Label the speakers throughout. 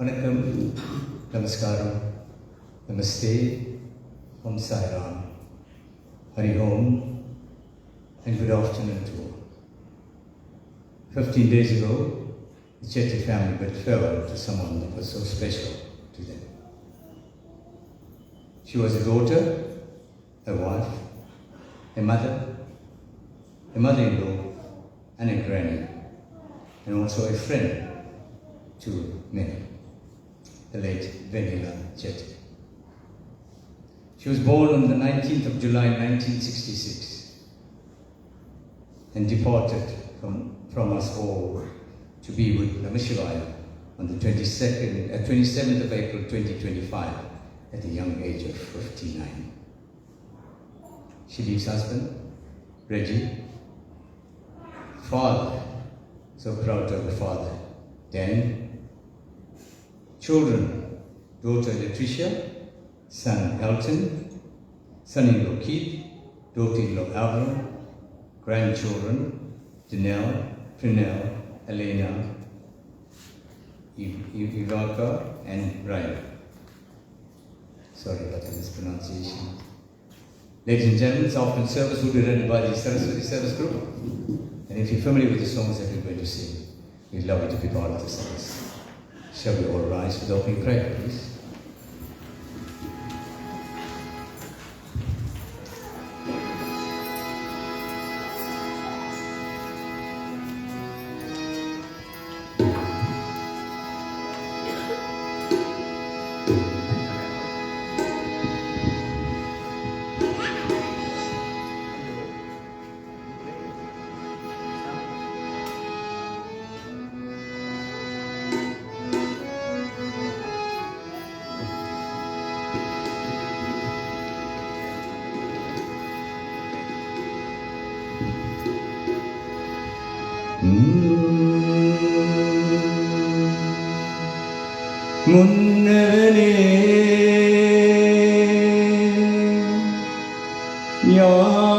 Speaker 1: Vanakkam, Namaskaram, Namaste, Om Sai Ram, Hari Om, and good afternoon to all. 15 days ago, the Chetty family bid farewell to someone that was so special to them. She was a daughter, a wife, a mother, a mother-in-law, and a granny, and also a friend to many, the late Venila Chetty. She was born on the 19th of July 1966 and departed from us all to be with Namah Shivaya on the 27th of April 2025 at the young age of 59. She leaves husband, Reggie, father, so proud to have a father, Dan, children, daughter Latricia, son Elton, son-in-law Keith, daughter-in-law Alvin, grandchildren Danelle, Prinell, Elena, Ivanka, and Brian. Sorry about the mispronunciation. Ladies and gentlemen, this afternoon service will be rendered by the Saraswati Service Group. And if you're familiar with the songs that we're going to sing, we'd love you to be part of the service. Shall we all rise for the opening prayer, please? முன்னவனே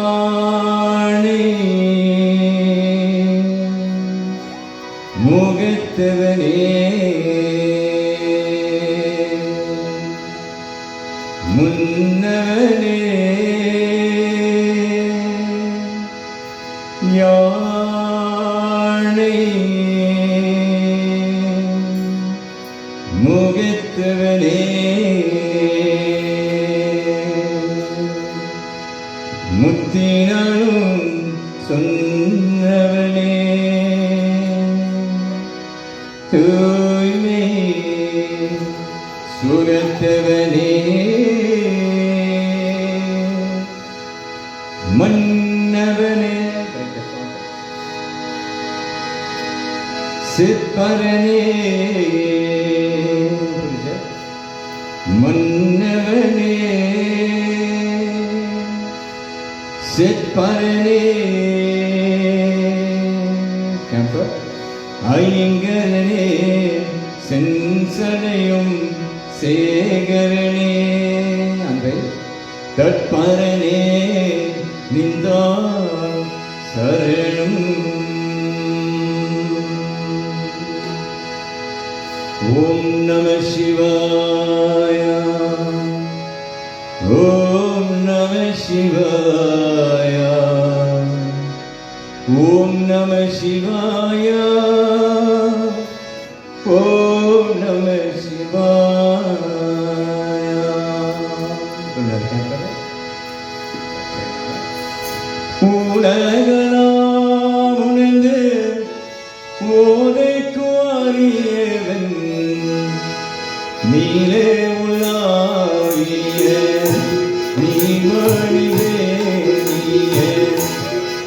Speaker 1: ஞானே முகத்தவனே முன்னவனே ஞானே முகத்தவனே முத்தினாலும் சொன்னவனே தூய்மை சுகத்தவனே மன்னவனே சிற்பரனே மன்னவனே சிற்பரனே ஐங்கரனே செஞ்சடையும் சேகரனே அன்பை தற்பரனே நிந்தா சரணம் ஓம் நம சிவாய ஓம் நம சிவாய ஓம் நம சிவாய ஓம் நம சிவாய உலகலாம் உணர்ந்து ஓதைக்கு அறியவன் நீலே உலாவிய நீமணிவேணிய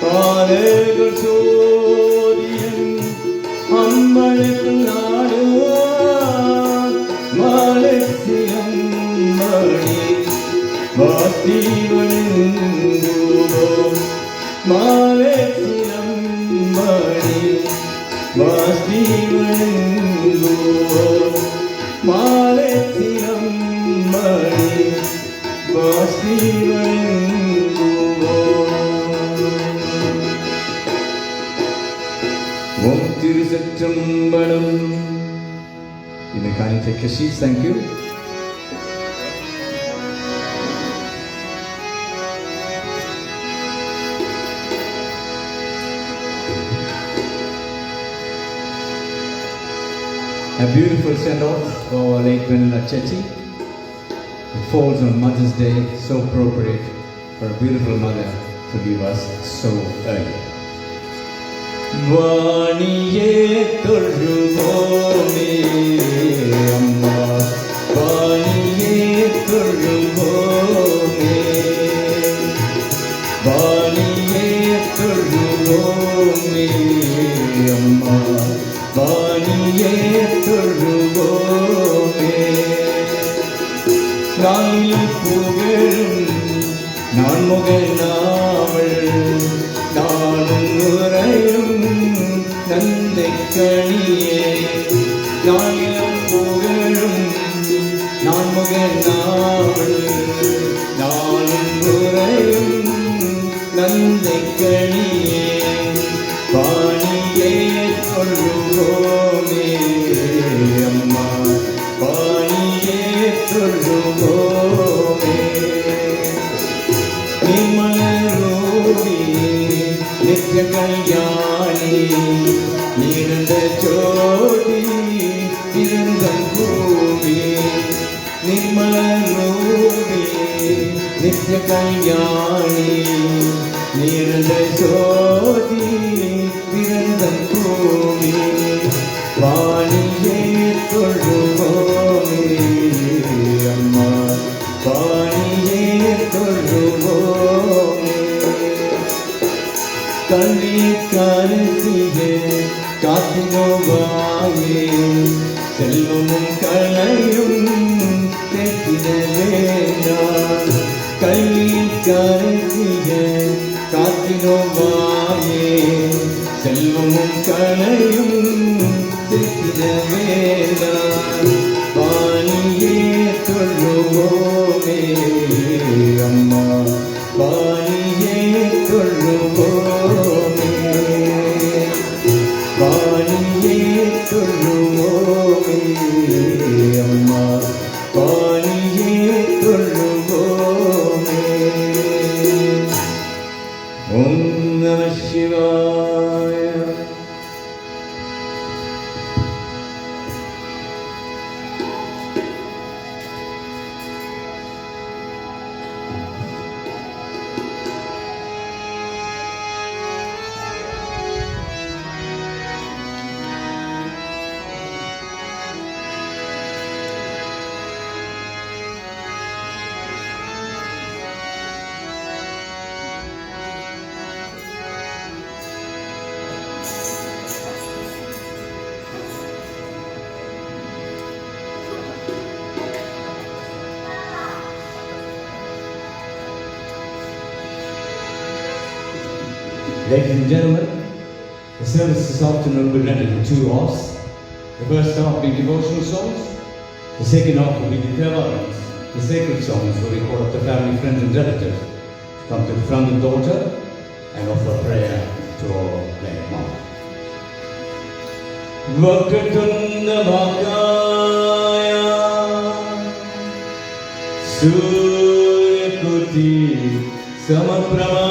Speaker 1: பாதகள் சோதியன் அம்மனுக்கு நாடுவார் மாலசியம் மணி வாஸ்தீவனுங்கோ மாலசியம் மணி வாஸ்தீவனுங்கோ மாலசியம் மணி வாஸ்தீவனுங்கோ ஓம் திருச்சற்றம்பலம் You may kindly take your seats. Thank you. A beautiful send-off for our late Vanilla Chechi. It falls on Mother's Day, so appropriate for a beautiful mother to leave us so early. வாணியே தொழுவோமே அம்மா, வாணியே தொழுவோமே, வாணியே தொழுவோமே அம்மா, வாணியே தொழுவோமே. நாளில் புகழும் நான் முகநாவல், நானும் உரையும் நந்தை கணியே. நாளிலும் புகழும் நான் முகநாவல், நானும் உரையும் நந்தை கணியே. வாணியே தொழுவோமே அம்மா, வாணியே தொழுவோமே. நிர்மலரூபி நித்ய கல்யாணி, நிரந்த ஜோதி இருந்தம் பூமி. நிர்மலரூபி நித்ய கல்யாணி, நிரந்த ஜோதி இருந்தம் பூமி. வாணியே தொழுவோமே அம்மா, வாணியே தொழுவோமே. கல்வி கருத்தியே காத்தினோவாயே, செல்வமும் கலையும் கேட்டிட வேண்டாம். கல்வி கருத்தியே காத்தினோவாயே, செல்வமும் கலையும் கேட்டிட வேண்டாம். வாணியே தொழுவோமே அம்மா, வாணியே தொழுவோமே, வாணியே தொழுவோமே அம்மா, வாணியே தொழுவோமே. ஓம் நம சிவாய. Ladies and gentlemen, the service this afternoon will be rendered in two halves. The first half will be devotional songs. The second half will be the theravadins, the sacred songs where we call up the family, friends and relatives to come to the front of the altar and offer prayer to our late mom. Vakatunda Vakaya Suryakuti Samaprama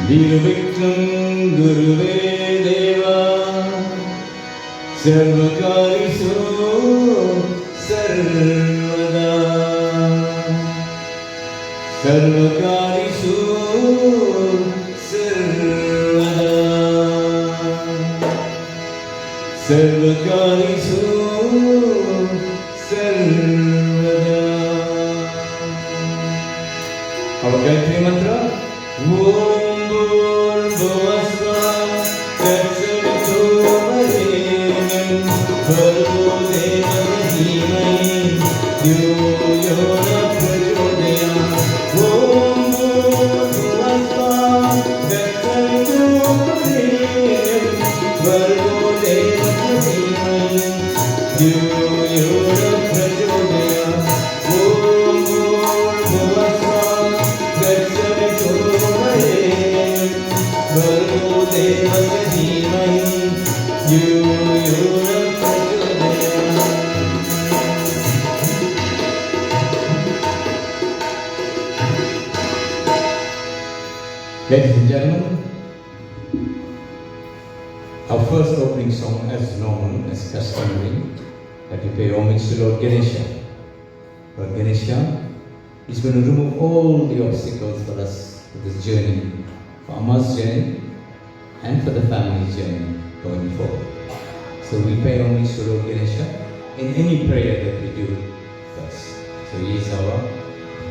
Speaker 1: Nirvikram Guruve Deva Sarvakarisu Sarvada Sarvakarisu Sarvada Sarvakarisu Sarvada. Our Gayatri Mantra. Om Bhuvasva Tatsavitovarenyam Bhargo Devasya Dhimai Dhyo Yo Na Prachodayat. Om Bhuvasva Tatsavitovarenyam Bhargo Devasya Dhimai Dhyo Yo Na Prachodayat. Om Bhuvasva Tatsavitovarenyam Bhargo Devasya Ladies and gentlemen, our first opening song, as normal, as customary, that we pay homage to Lord Ganesha. Lord Ganesha is going to remove all the obstacles for us for this journey, for Amma's journey, and for the family's journey going forward. So we pay homage to Lord Ganesha in any prayer that we do first. So he is our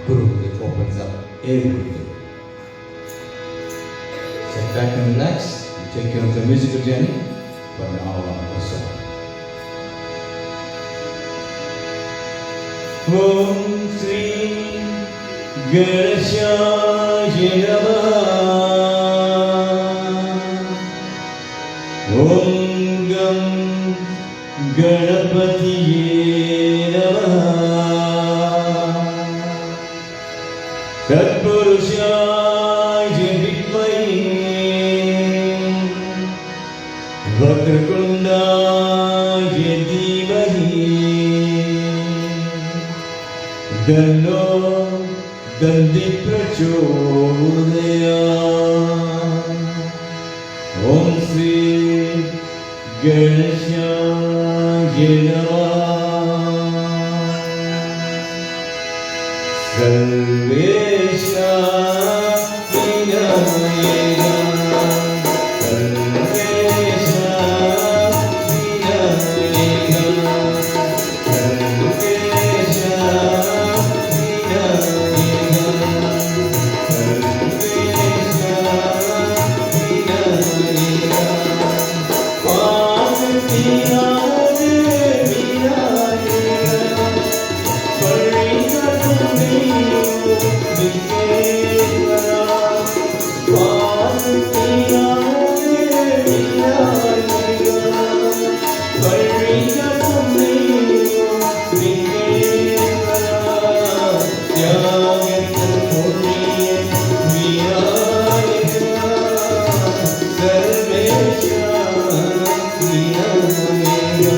Speaker 1: Guru that opens up everything. Sit back and relax. We'll take you on the musical journey for an hour or so. Om Sri Ganeshaya Namah. Om Gam Ganapatiye Namah. Tatpurushaya Vidmahi Vakrtundaya Dhimahi Tannō Dandi Prachodayāt. Om Sri Ganeshaya Namah. Sarvesha Vinayaka Sarvesha Vinayaka Sarvesha Vinayaka Sarvesha Vinayaka Parvati Adi Vinayaka Parika Tummeyo Vikeshwara Parvati Adi Vinayaka Parika Tummeyo Vikeshwara Jagatal Murniye Vinayaka Sarvesha Vinayaka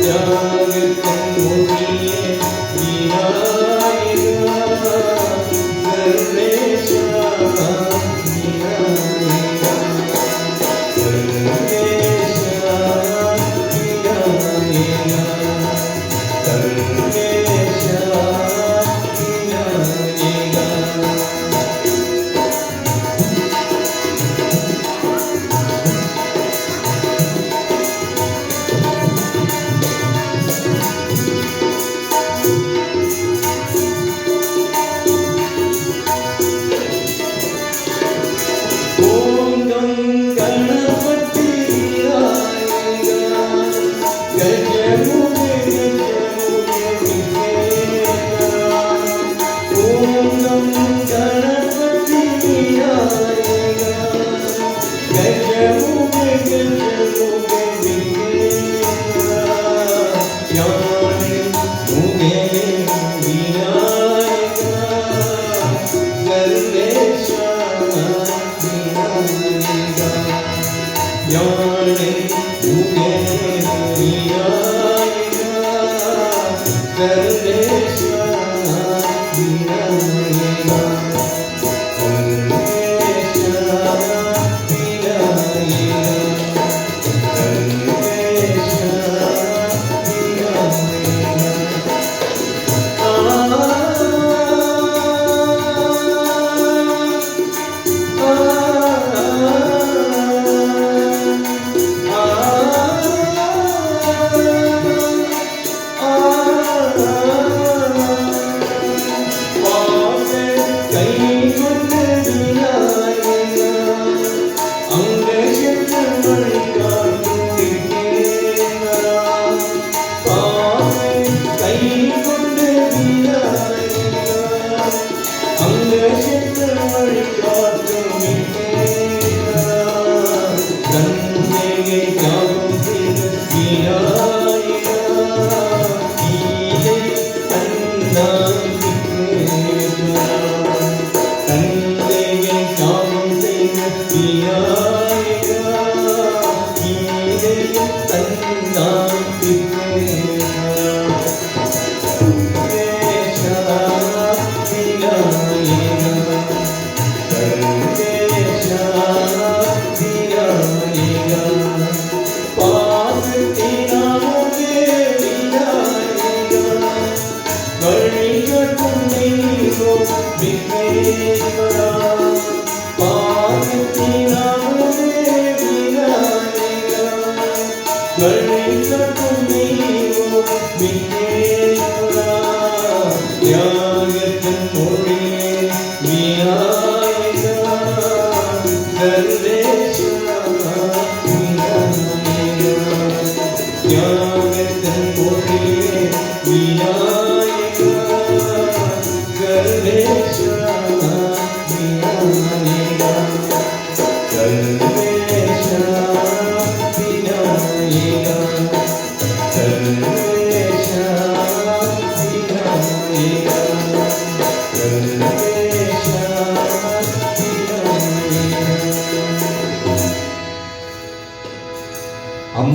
Speaker 1: Jagatal Murniye Vinayaka Sarvesha Vinayaka Sarvesha Vinayaka Sarvesha Om Gam Ganapatiyaya Gajamuge Vikeshwara. Om Gam Ganapatiyaya Gajamuge Vikeshwara. Jnane Muge Vinayaka Sarvesha Vinayaka Jnane Muge Vinayaka Sarvesha Vinayaka Sarvesha Sarvesha Vinayaka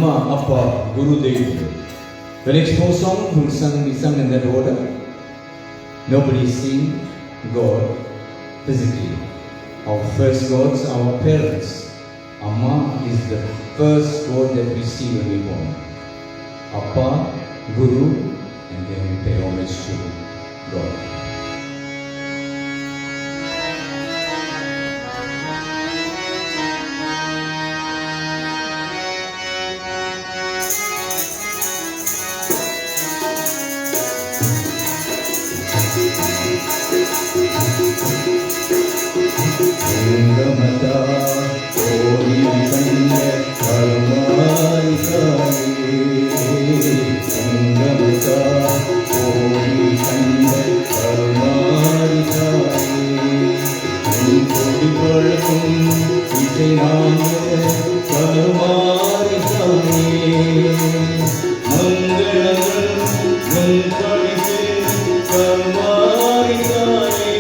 Speaker 2: Amma, Appa, Guru, Dev. The next 4 songs will be sung in that order. Nobody seen God physically. Our first gods are our parents. Amma is the first God that we see when we born. Appa, Guru, and then we pay homage to God.
Speaker 1: Ungamata Odi Kanda Karmai Kali Ungamata Odi Kanda Karmai Kali Unkodi Parakum Itiname Karmai Kali Mangalagal Munkadise Karmai Kali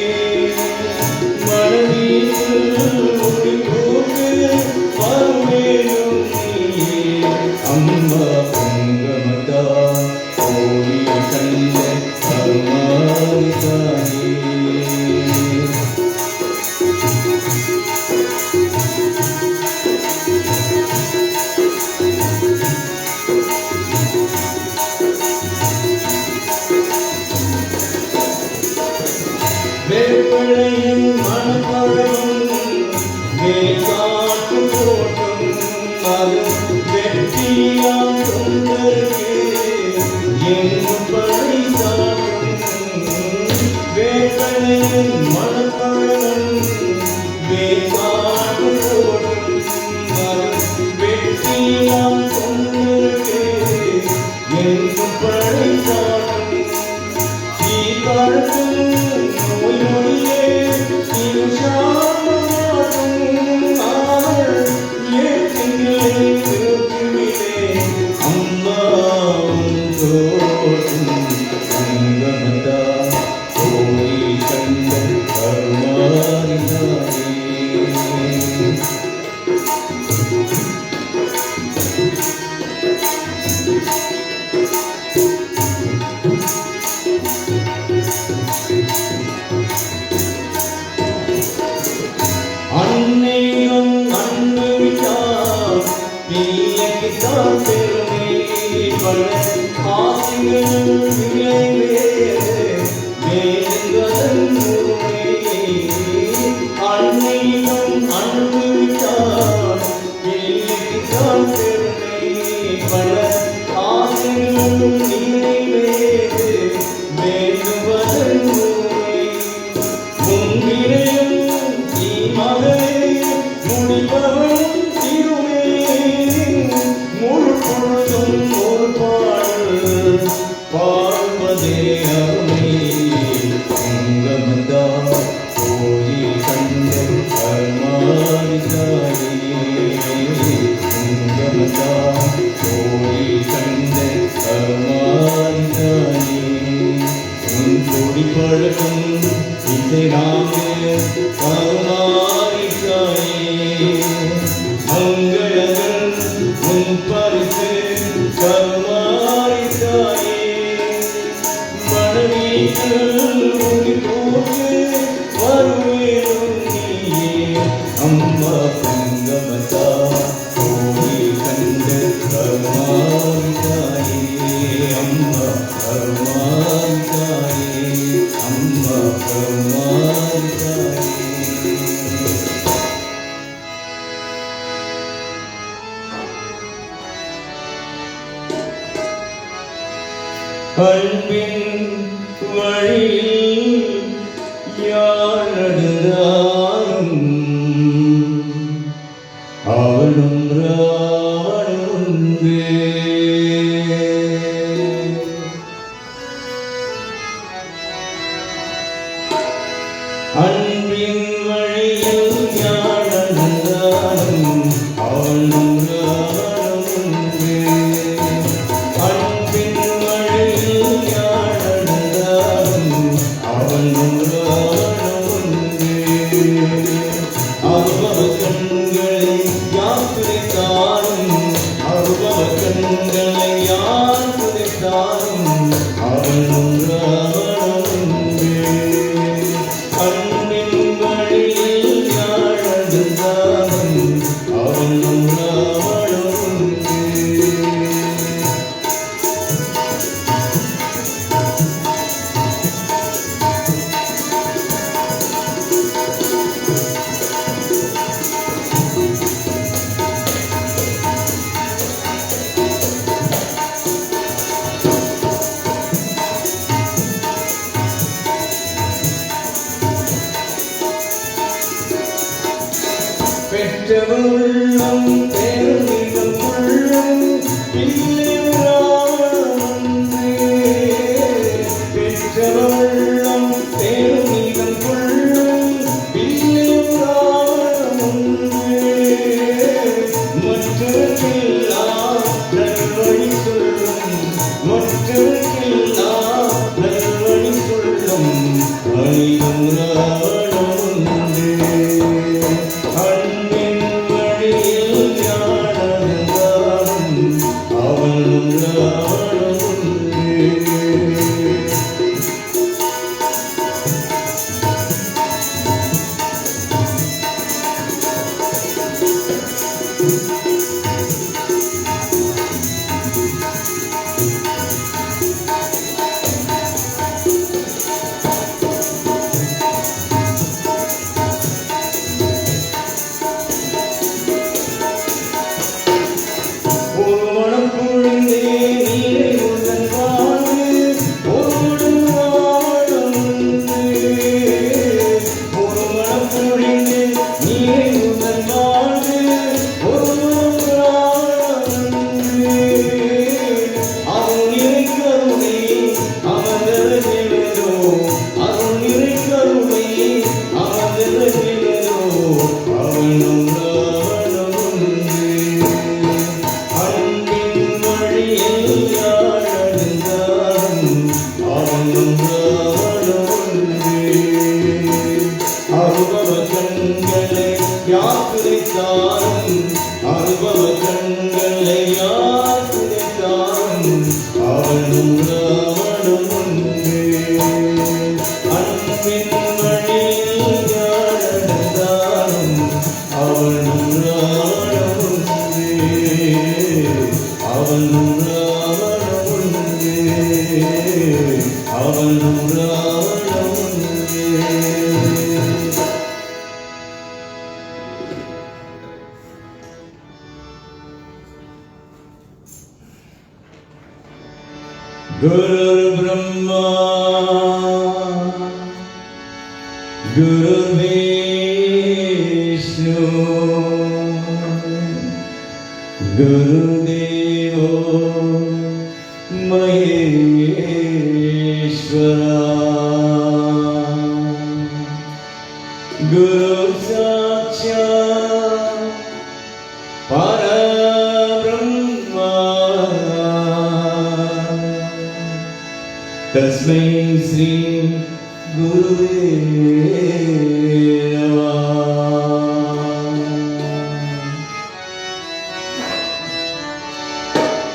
Speaker 1: Amma Ungamata Odi Kanda Karmai Kali வேப்பழையின் மணப்பழம் வேகாட்டு போட்டும் அது வெற்றியாம் தொண்டருக்கு எங்கும் பழை சாட்டும் வேப்பழையின் மணப்பழம் வேகாட்டு போட்டும் அது வெற்றியாம் தொண்டருக்கு எங்கும் பழை சாட்டும் சீர்காட்டும் அன்பின் வழியில் யார் நடந்தாலும் அவளும் ராவணன் உண்டு. அன்பின் வழியில் யார் நடந்தாலும் அவளும் ராவணன் உண்டு. அனுபவ கண்களை யாத்திரை காணும் அனுபவ
Speaker 2: பெற்றவள்ளம் பெருமிதம் கொள்ளும் பெற்றவள்ளம் பெருமிதம் கொள்ளும் மற்றவர்க்கெல்லாம் நல்வழி சொல்லும் மற்றவர்க்கெல்லாம் நல்வழி சொல்லும் அணியும் ராவணமுண்டு அன்பின் வழியில் ஞானந்தாரும் அவனும் ராவணமுண்டு. ஒரு மனம் பொழிந்தே நீரை உடன் வாழ்ந்து ஒருவனும் வாழமுண்டு ஒரு மனம் பொழிந்தே நீரை உடன் வாழ்ந்து ஒருவனும் வாழமுண்டு அவன் நிறை கருணை அமர்ந்ததோ அவன் நிறை கருணை அமர்ந்ததோ அவனும் அனுபவ கண்களை யாத்திரைத்தாரும் அனுபவ கண்களை யாத்திரைத்தாரும் அவனும் ராவணமுண்டு அன்பின் வழியில் நடந்தாரும் அவனும் ராவணமுண்டு அவனும் ராவணமுண்டு அவனும் ராவணமுண்டு. गुरुर् ब्रह्मा गुरुर्विष्णु गुरुदेवो महेश्वरा गुरु साक्षात् परब्रह्मा तस्मै श्री गुरुवे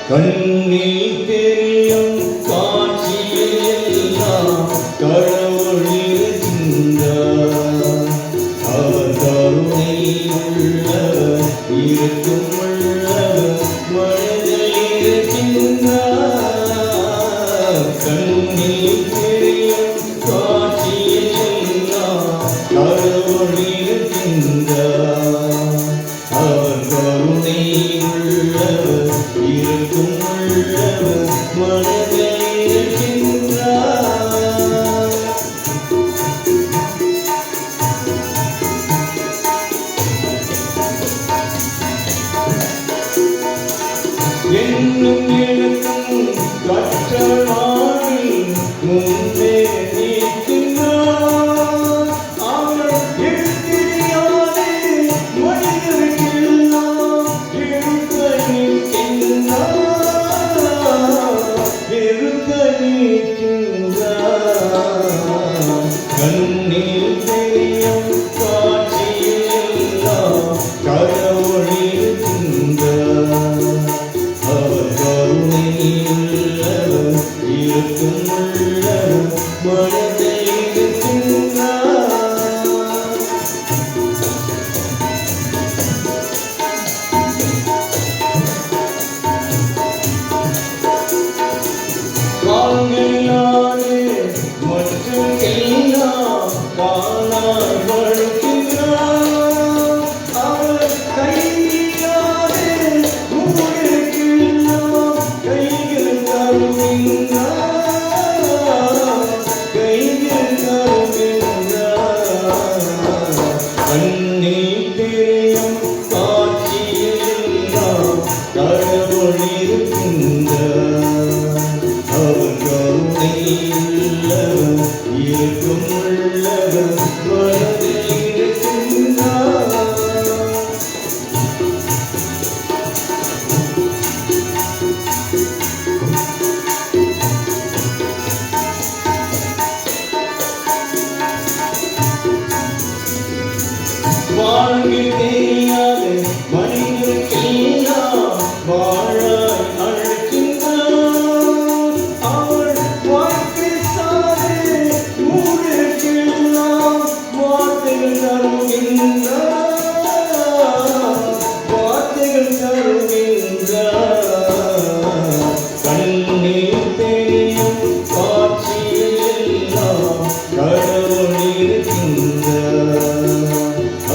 Speaker 2: கண்ணில் தெரியும் காட்சியில் எல்லாம் கடவுள் இருக்கின்றார் அவர் கருணை உள்ளவர் இருக்கும் உள்ளவர் மனதில் இருக்கின்றார் கண்ணில் தெரியும் காட்சியில் எல்லாம் கடவுள் இருக்கின்றார் அவர் கருணை உள்ளவர் இருக்கும் உள்ளவர் வாழ்வு தெரியாத மனிதருக்கெல்லாம் வாழாய் அழைக்கின்றார். அவர் வாழ்க்கை சாலை ஊருக்கெல்லாம் வார்த்தைகள் தருகின்றார். வார்த்தைகள் தருகின்றார். கண்ணீர் தெரியும் காட்சியெல்லாம் கடவுள் இருக்கின்றார்.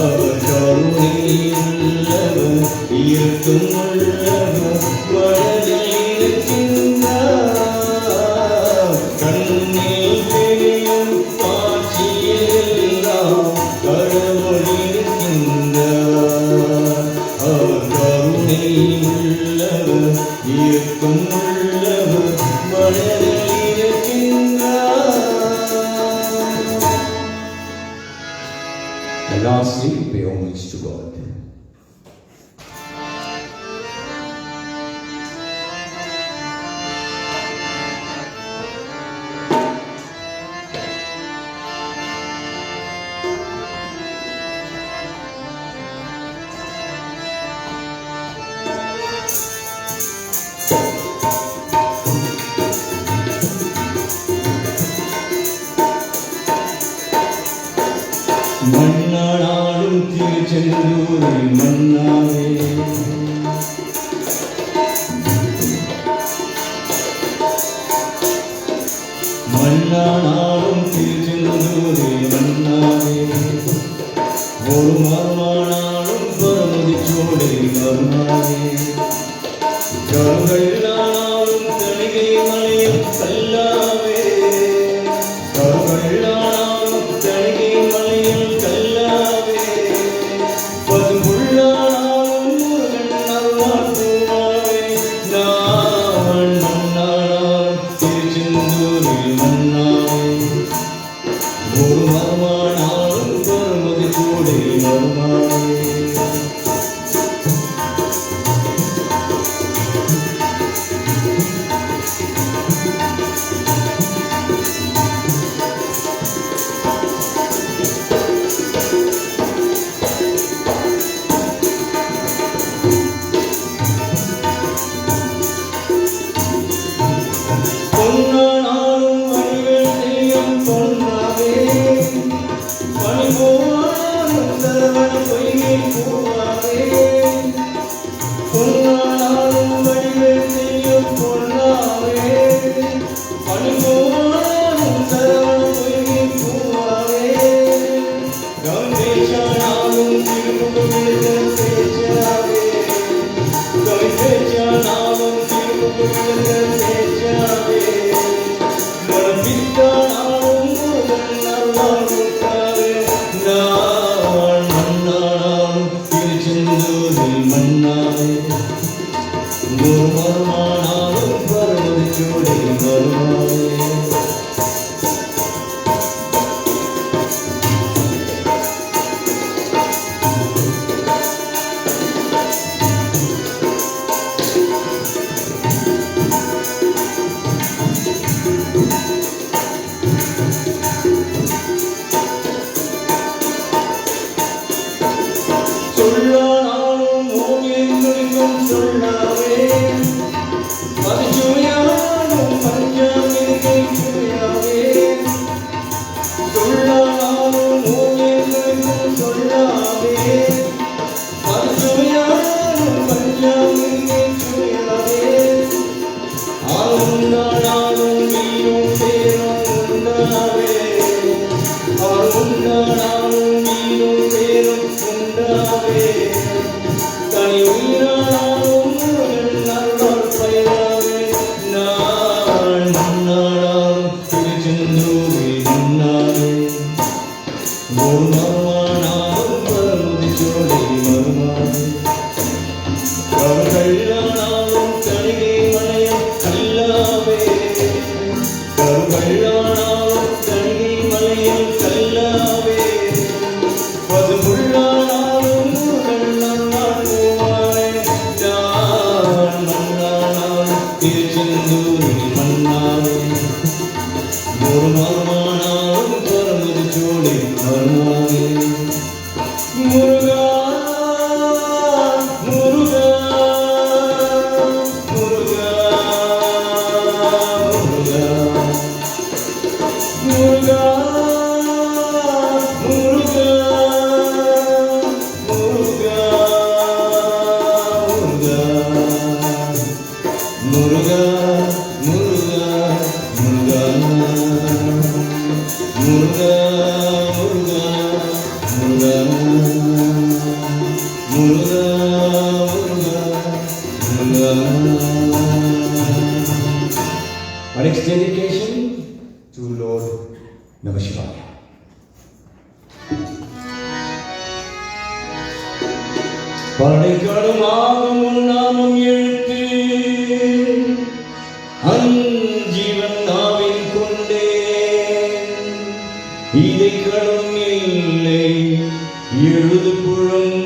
Speaker 2: அவர் கருணை உள்ளவர் இயக்கம் உள்ளவர் வளரில் இருக்கின்றார். கண்ணீர் தெரியும் காட்சியெல்லாம் கடவுள் இருக்கின்றார். அவர் கருணை உள்ளவர் இயக்கம் உள்ளவர் வளரில் இருக்கின்றார். And lastly, pay homage to God. மன்னாடும் திருச்செந்தூரில் மன்னாரே, மன்னாடும் திருச்செந்தூரில் மன்னாரே, ஒரு மர்மானாலும் பரமதிச்சோடை மர்மாரே, கருகல்லானாலும் தணிகை மலையும் கல்லாவே, கருகல்லானாலும் தணிகை மலையும் கல்லாவே, பசும்புள்ளானாலும் முருகன் அருளால் பூவாவே, நான் மன்னானாலும் திருச்செந்தூரில் மன்னாரே, ஒரு மர்மானாலும் பரமதிச்சோடை மர்மாரே. பொன்னானாலும் வழிகள் செய்யும் பொன்னாவே, பணிபோனாலும் Saravana Muruga Muruga Muruga Muruga Muruga Muruga Muruga Muruga Muruga Muruga Muruga Muruga Muruga Our next dedication to Lord Namah Shivaya. படைக்கடும் ஆகும் நாமம் எழுத்து அஞ்சீவன் நாவின் கொண்டே இதை கடும் இல்லை எழுது புழும்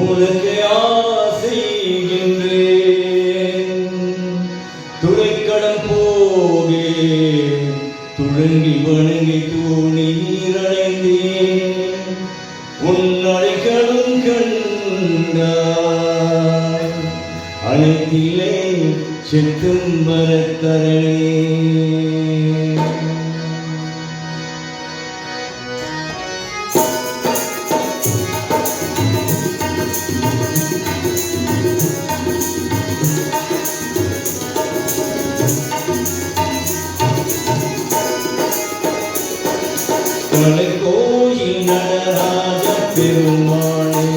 Speaker 2: உனக்கு ஆசைகின்றேன் துறைக்கடம் போகே துழங்கி வணங்கி தூணீரடைந்தேன் உன்னடைக்கடும் கண்டாய் அனைத்திலே செத்தும் மரத்தரணே கலைக்கோயில் நடராஜ பெருமாளே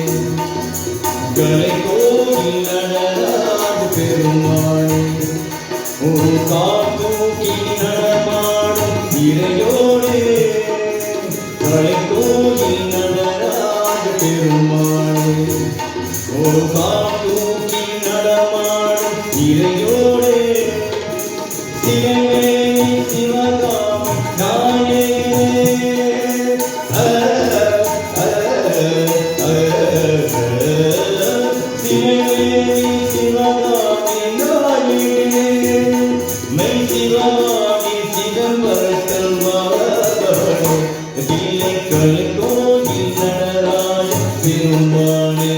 Speaker 2: கலைக்கோயில் நடராஜ பெருமாளே ஒரு காத்தூக்கி நடமாடும் இறையோடே கலைக்கோயில் நடராஜ பெருமாளே ஒரு காத்தூக்கி நடமாடும் இறையோடே சிவமே சிவகாம நானே கலைக்கோயில் நடராஜ பெருமாளே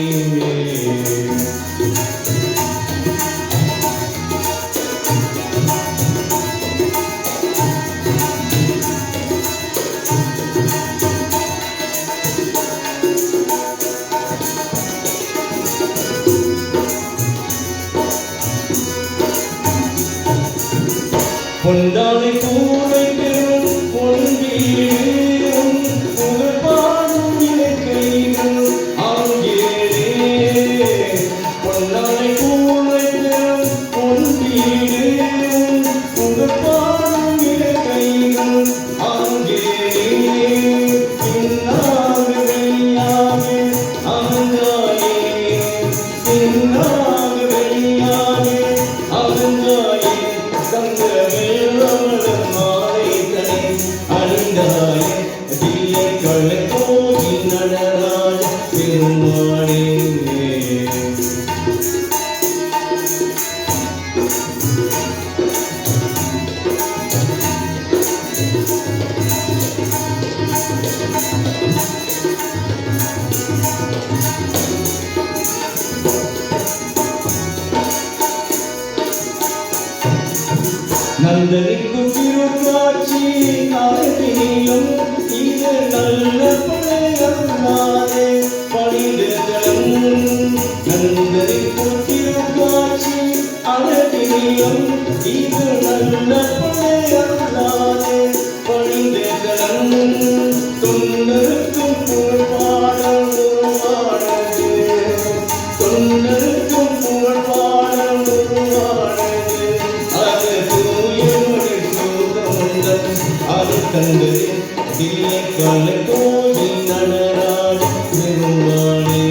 Speaker 2: பொண்டானை கூடை பெறும் பொன்வீடும் புகழ் பாடும் இலக்கையும் ஆங்கேரே பொண்டானை கூடை பெறும் பொன்வீடும் புகழ் பாடும் இலக்கையும் ஆங்கேரே பின்னாக வெளியாகே அகங்காயே பின்னாக வெளியாகே அகங்காயே கலைக்கோயில் நடராஜ பெருமாளே நந்தனிக்கு திருக்காட்சி அழகினிலும் இது நல்ல பிள்ளையல்லாதே பணிந்ததலும் நந்தனிக்கு திருக்காட்சி அழகினிலும் இது நல்ல பிள்ளையல்லாதே பணிந்ததலும் தொண்டருக்கும் புகழ்பாடல் உருவானது தொண்டருக்கும் புகழ்பாடல் உருவானது அது கண்டது தில்லை கலைக்கோயில் நடராஜ பெருமாளே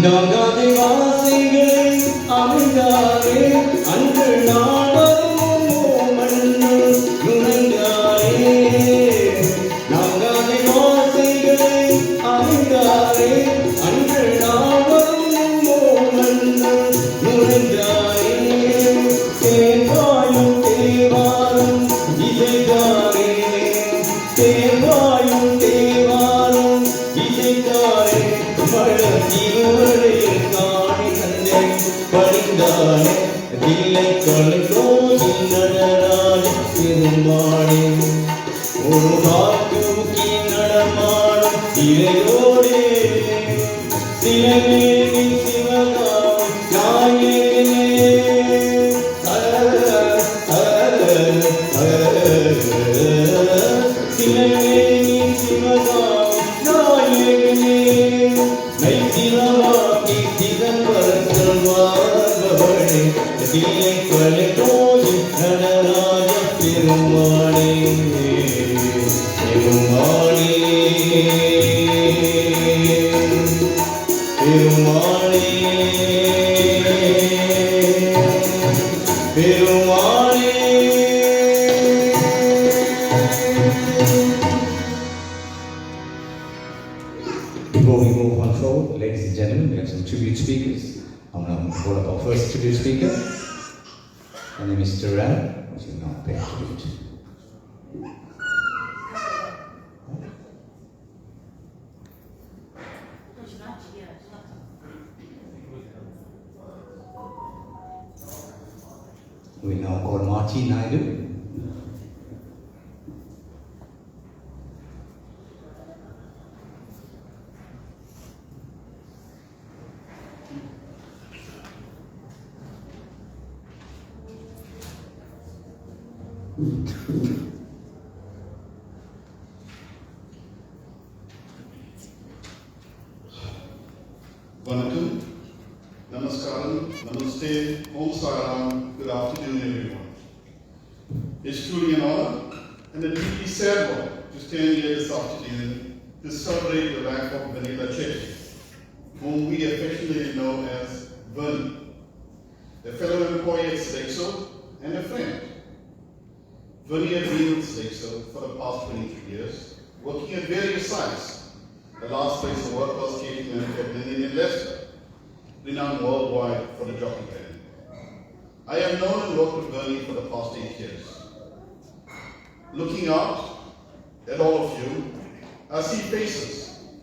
Speaker 2: நாகாதே வாசைகளை அமைந்தாரே அன்று நாளும் மண்ணு இசைக்காரே தேவாயும் தேவாரும் இசைக்காரே மழம் இருவரையில் காணி தந்தை படிந்தானே தில்லை கொலை கோயில் நடராஜ பெருமாளே ஒரு காத்தூக்கி நடமாடும் இறையோடே சிவனேவி சிவகாமி நாயகனே சிவனேவி சிவகாமி நாயகனே நைசிரமாக்கி சிதம்பரத்தில் வாழ்பவனே தில்லை கொலை கோயில் நடராஜ பெருமாளே பெருமாளே பெருமாளே பெருமாளே. Before we move on forward, ladies and gentlemen, we have some tribute speakers. I'm going to call up our first tribute speaker. My name is Duran, which is now pay tribute. We now call Marty Naidu.
Speaker 3: Vanakkam, Namaskaram, Namaste, Om Saram, good afternoon everyone. It's truly an honor and a deeply sad one to stand here this afternoon to celebrate the life of Vanilla Chetty, whom we affectionately know as Vani, a fellow employee at Sodexo and a friend. Vani had been with Sodexo for the past 23 years, working at various sites. The last place of work was catering and Captain in Leicester, renowned worldwide for the jockey band. I have known and worked with Bernie for the past 8 years. Looking out at all of you, I see faces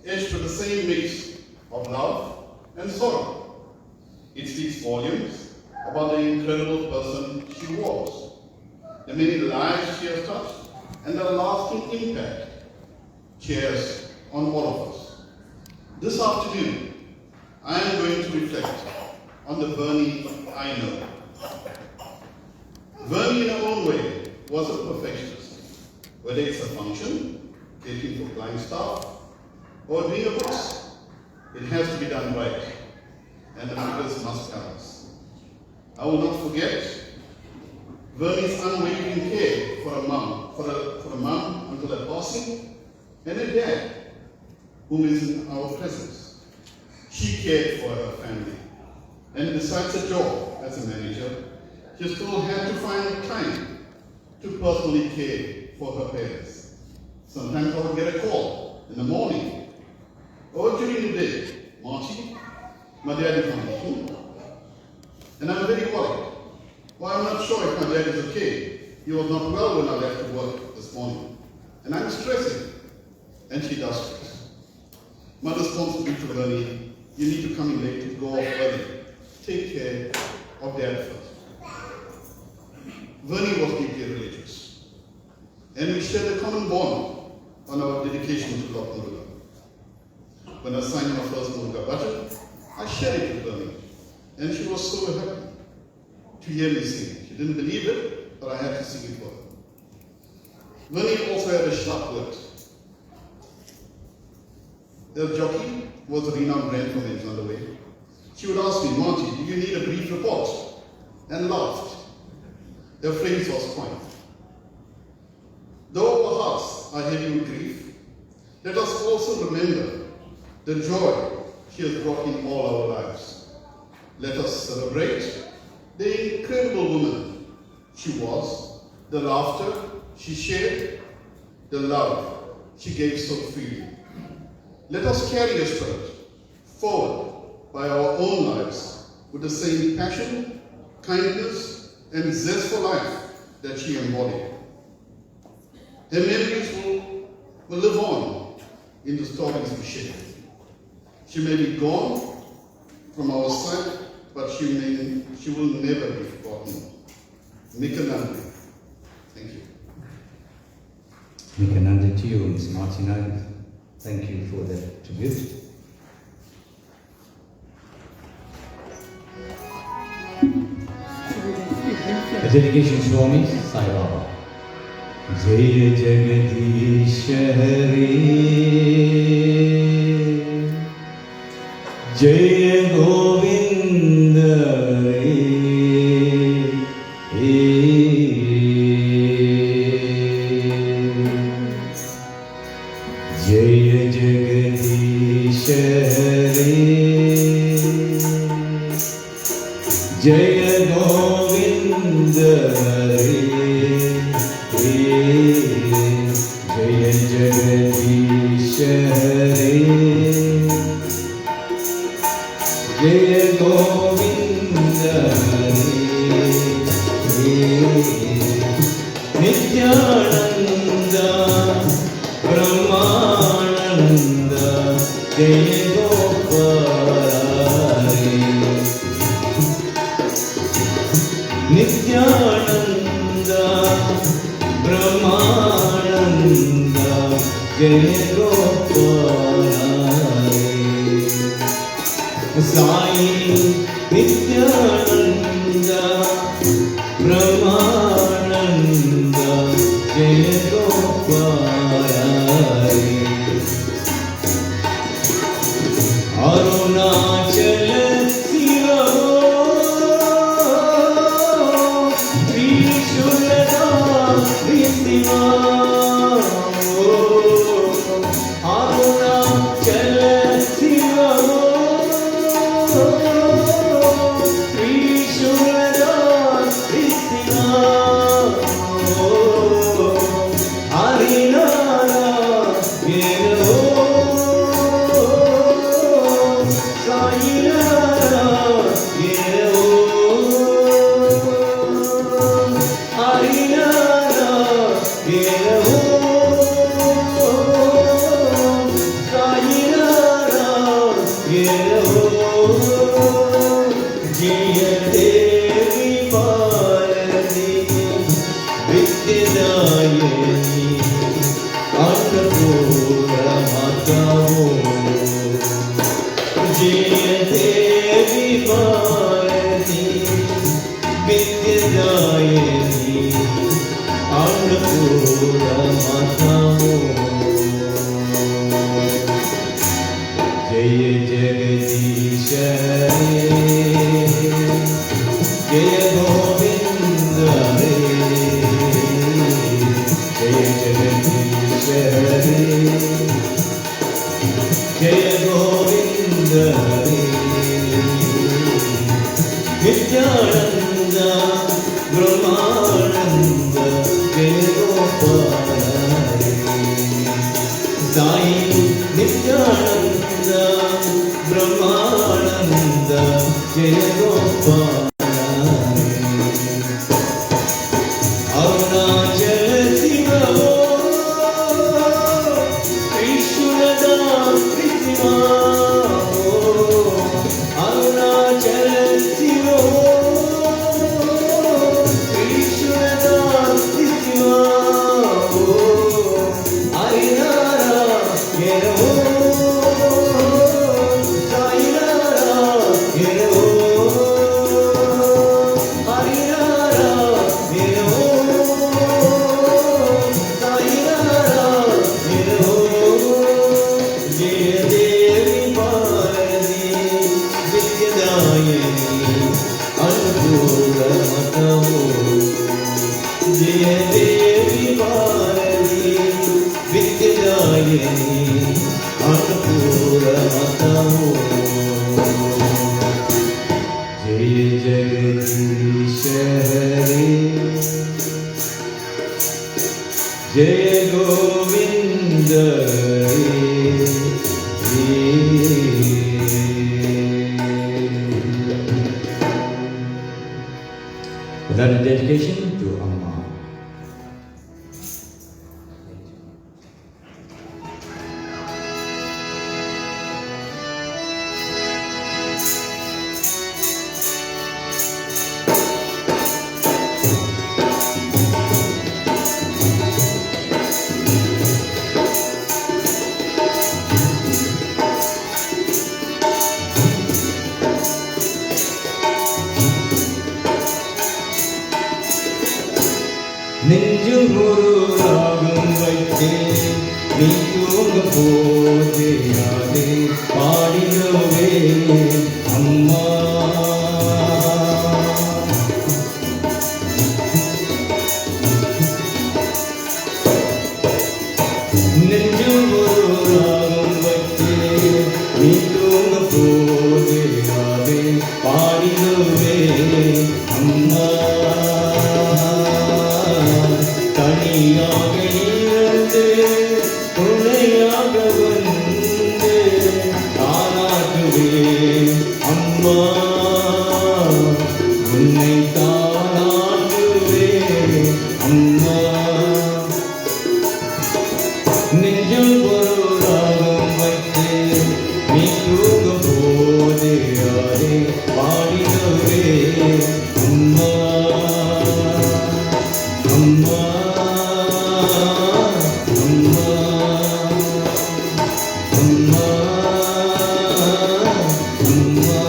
Speaker 3: etched with the same mix of love and sorrow. It speaks volumes about the incredible person she was, the many lives she has touched, and the lasting impact she has on all of us. This afternoon, I am going to reflect on the Bernie I know. Bernie in her own way was a perfectionist. Whether it's a function, catering for client staff, or doing a books, it has to be done right, and the figures must balance. I will not forget Bernie's unwavering care for a mom until her passing, and a dad whom is in our presence. She cared for her family, and besides her job as a manager, she still had to find time to personally care for her parents. Sometimes I would get a call in the morning or during the day, Marty, my dad is on home, and I'm very worried. Well, I'm not sure if my dad is okay. He was not well when I left to work this morning, and I'm stressing, and she does stress. My response to Bernie, you need to come in late to go off early. Take care of dad first. Bernie was deeply religious, and we shared a common bond on our dedication to Lord Muruga. When I signed my first Muruga budget, I shared it with Bernie, and she was so happy to hear me sing. She didn't believe it, but I had to sing it for her. Bernie also had a sharp wit. The jockey was a renowned brand from Alexander Way. She would ask me, Marty, do you need a brief report? And laughed. Her phrase was fine. Though our hearts are heavy with grief, let us also remember the joy she has brought in all our lives. Let us celebrate the incredible woman she was, the laughter she shared, the love she gave so freely. Let us carry her spirit forward by our own lives with the same passion, kindness, and zest for life that she embodied. Her memories will live on in the stories we share. She may be gone from our sight, but she will never be forgotten. Mika Nandi. Thank you.
Speaker 1: Mika Nandi to you, Ms. Martino. Thank you for that tribute. The dedication Swami Sai Baba. Jai Jagadish Hare Jai Govinda Jai Jagadish Hare Jai Govinda Jai Jagadish Hare Jai Govinda Nityananda Brahmananda Jai Gopala Nityananda Brahmananda Jai Gopala Sai Nityananda Brahmananda Jai Gopala Arunachala Shiva Trishulada Vishniva Arunachala Shiva Trishulada Vishniva Harinara Yero Sainara Yero Harinara Yero Sainara Yero Jaya Devi Bharati Vidyadayani Annapurna Matavo Jaya Devi Bharati Vidyadayani Annapurna Matavo Jaya Jagadish Hare Jaya Govinda Jaya Jagadish Hare Jaya Govinda Nityananda Brahmananda Jaya Gopala Sai Nityananda Brahmananda Jaya Gopala Arunachala Shiva Trishulada Vishniva Arunachala Shiva Trishulada Vishniva Harinara Yero Sainara Yero Harinara Yero Sainara Yero Jaya Devi Bharati Vidyadayani Annapurna Matavo Jaya Devi Bharati Vidyadayani Annapurna Matavo Jaya Jagadish Hare Jaya Govinda Without a dedication to Amma.
Speaker 2: தனியாக இருந்து துணையாக வந்து தாளாட்டுவேன் அம்மா உன்னை தாளாட்டுவேன் அம்மா நெஞ்சில் ஒரு ராகம் வைத்து நீ தூங்கும் போது யாரே பாடினவே அம்மா அம்மா அம்மா அம்மா அம்மா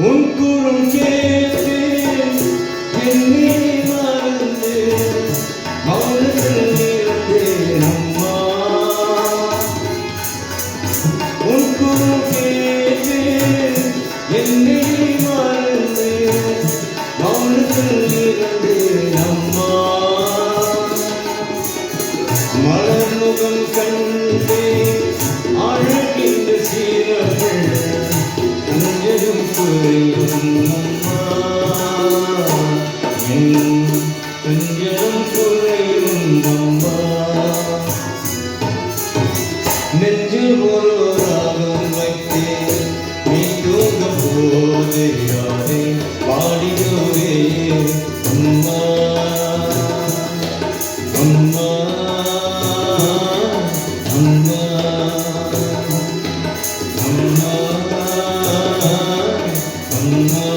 Speaker 2: உன் குரல் கேட்டு என்னை மறந்து மௌனத்தில் இருந்தேன் அம்மா உன் குரல் கேட்டு என்னை மறந்து மௌனத்தில் இருந்தேன் அம்மா மலர் முகம் கண்டே அழகின்ற சீரர்கள் கொஞ்சம் குறையும் அம்மா என் கொஞ்சம் குறையும் அம்மா நெஞ்சில் ஒரு ராகம் வைத்து நீ தூங்கும் போது யாரே பாடிடுவே அம்மா அம்மா அம்மா அம்மா அம்மா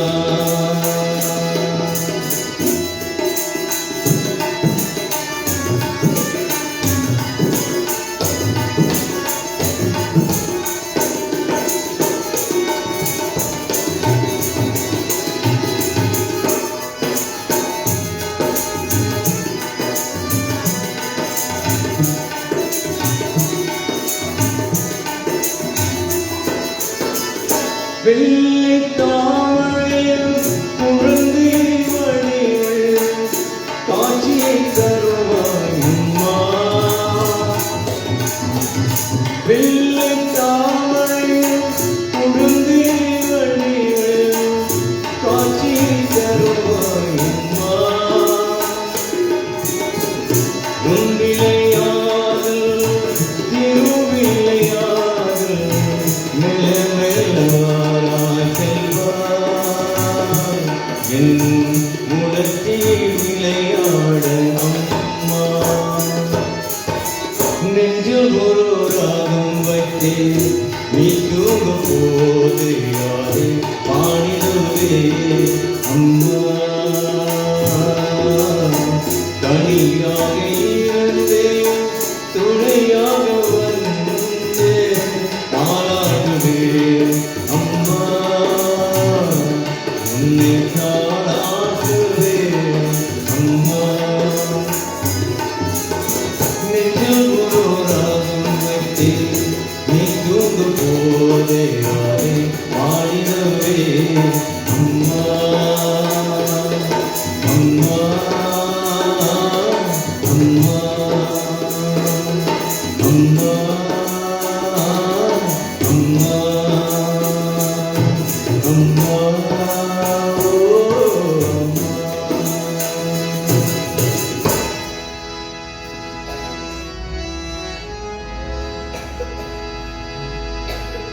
Speaker 2: வெள்ளை தாமரையில் குழந்தை மணிகள் காட்சியை தருவாய் அம்மா வெள்ளை தாமரையில் குழந்தை மணிகள் காட்சியை தருவாய் அம்மா உன் விளையாடல் திருவிளையாடல் மெல்ல என் முடத்தில் விளையாட அம்மா நெஞ்சில் ஒரு ராகம் வைத்து நீ தூங்கும் போது யாரே பாடிடுவே அம்மா தனியாக இருந்து துணையாக வந்து தாளாடுவே அம்மா உன்னை தாளாட்டுவே அம்மா நெஞ்சில் ஒரு ராகம் வைத்து நீ தூங்கும் போது யாரே பாடிடவே அம்மா அம்மா அம்மா அம்மா அம்மா அம்மா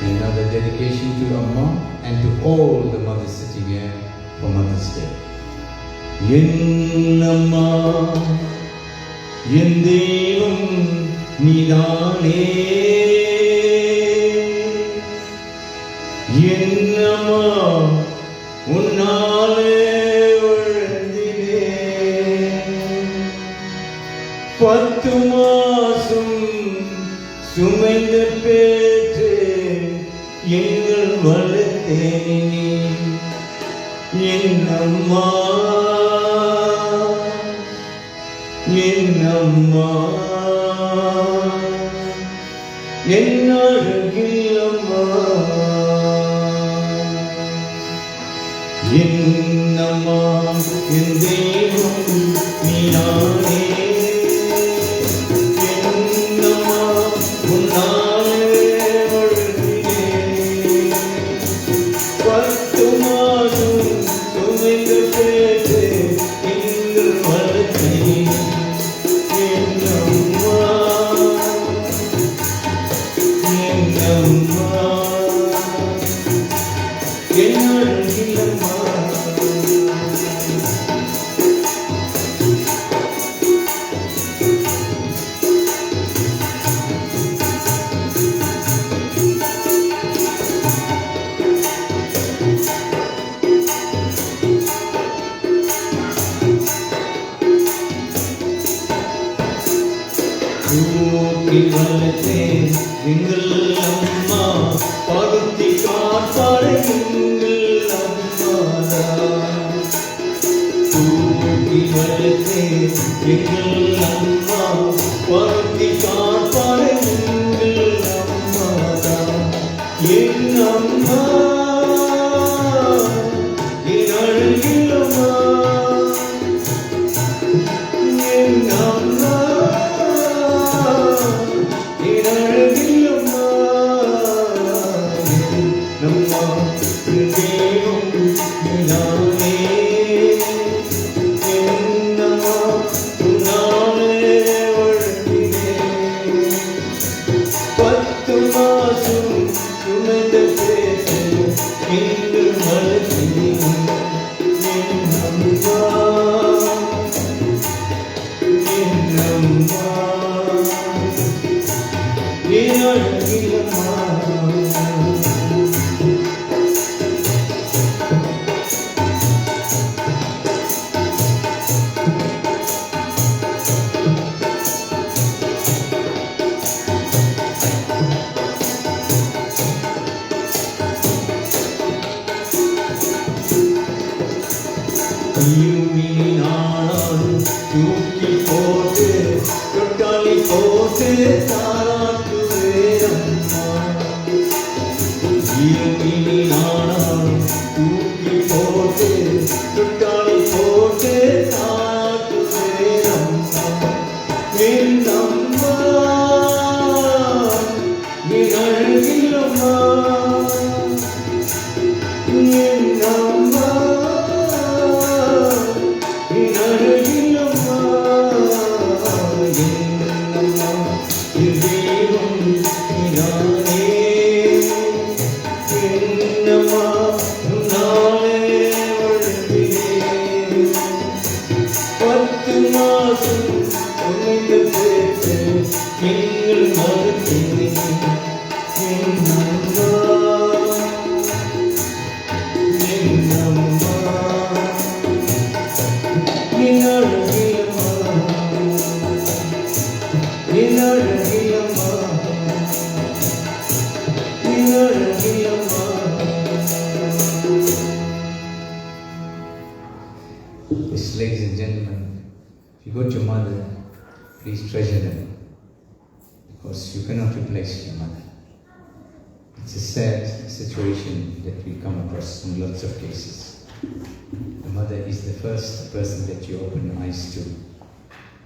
Speaker 2: Another dedication to Amma and to all the mothers sitting here for Mother's Day. என் அம்மா என் தெய்வம் நீதானே என் அம்மா உன்னாலே வாழ்ந்தினேன் 10 மாசம் சுமைந்த பேற்று எங்கள் வளர்த்தேனே என் அம்மா என் அம்மா என் அழகிலம்மா என்னம்மா என் தெய்வம் நீயானே என்னம்மா உன்னாலே வாழ்கிறேன் 10 மாதம் சுமைந்து பேசு இங்கு வளர்த்தேன் என்னம்மா என்னம்மா என் அழகிலம்மா தூக்கி வளர்த்தேன் எங்கள் அம்மா பருத்தி காப்பாட எங்கள் அம்மாதான் தூக்கி வளர்த்தேன் எங்கள் அம்மா பருத்தி காப்பாட எங்கள் அம்மாதான் என் அம்மா என் அழகிலம்மா என் அம்மா தூக்கி போட்டு தொட்டாளி போட்டு தாராட்டு வேறம்மா இருமினி நாணம் தூக்கி போட்டு தொட்டாளி போட்டு தாராட்டு வேறம்மா என் அம்மா என் அழகிலம்மா என் அம்மா என் அழகிலம்மா என்னம்மா என் தெய்வம் நீதானே என்னம்மா உன்னாலே வாழ்கிறேன் 10 மாதம் உன்னிட்டு பேச எங்கள் மறுத்தேன் என்னம்மா என்னம்மா என் அழகிலம்மா என் அழகிலம்மா என் அழகிலம்மா.
Speaker 1: Yes, ladies and gentlemen, if you got your mother, please treasure them, because you cannot replace your mother. It's a sad situation that we come across in lots of cases. The mother is the first person that you open your eyes to.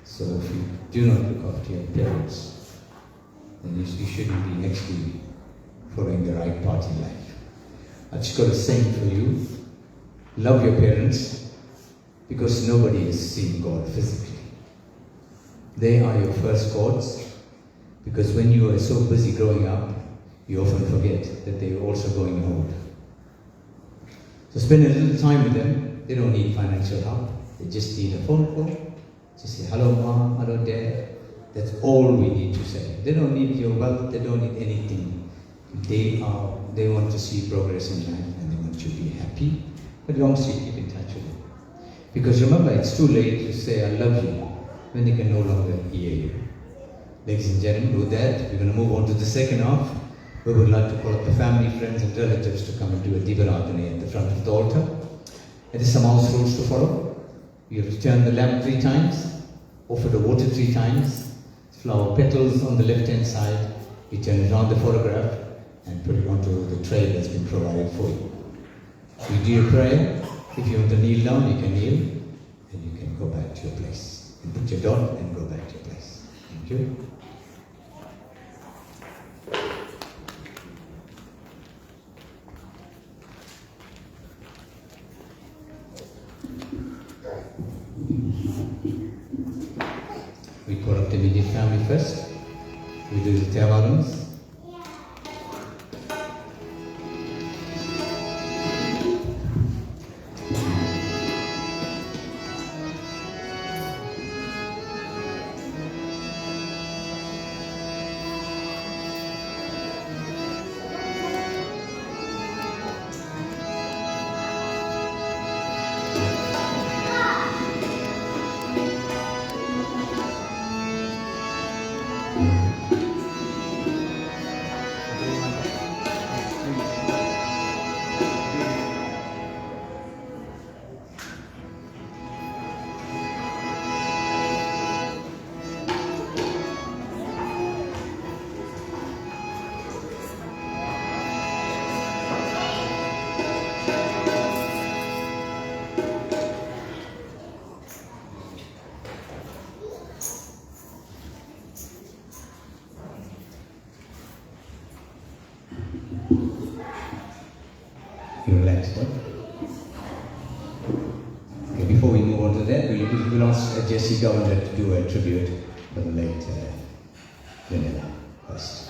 Speaker 1: So if you do not look after your parents, then you shouldn't be actually following the right path in life. I've just got a saying for you: love your parents, because nobody has seen God physically. They are your first gods, because when you are so busy growing up, you often forget that they are also going old. So spend a little time with them. They don't need financial help. They just need a phone call. Just say, hello mom, hello dad. That's all we need to say. They don't need your wealth. They don't need anything. They want to see progress in life, and they want you to be happy. But long as you keep in touch with them. Because remember, it's too late to say I love you when they can no longer hear you. Ladies and gentlemen, with that, we're going to move on to the second half. We would like to call up the family, friends and relatives to come and do a Divaradhana at the front of the altar. There is some house rules to follow. You have to turn the lamp 3 times, offer the water 3 times, flower petals on the left hand side, you turn it on the photograph and put it onto the tray that's been provided for you. You do your prayer. If you want to kneel down, you can kneel, and you can go back to your place. You put your dot and go back to your place. Thank you. We call up the immediate family first. We do the tewarums. You relax, right? Okay, before we move on to that, we'll ask Jesse Governor to do a tribute for the late Vanilla first.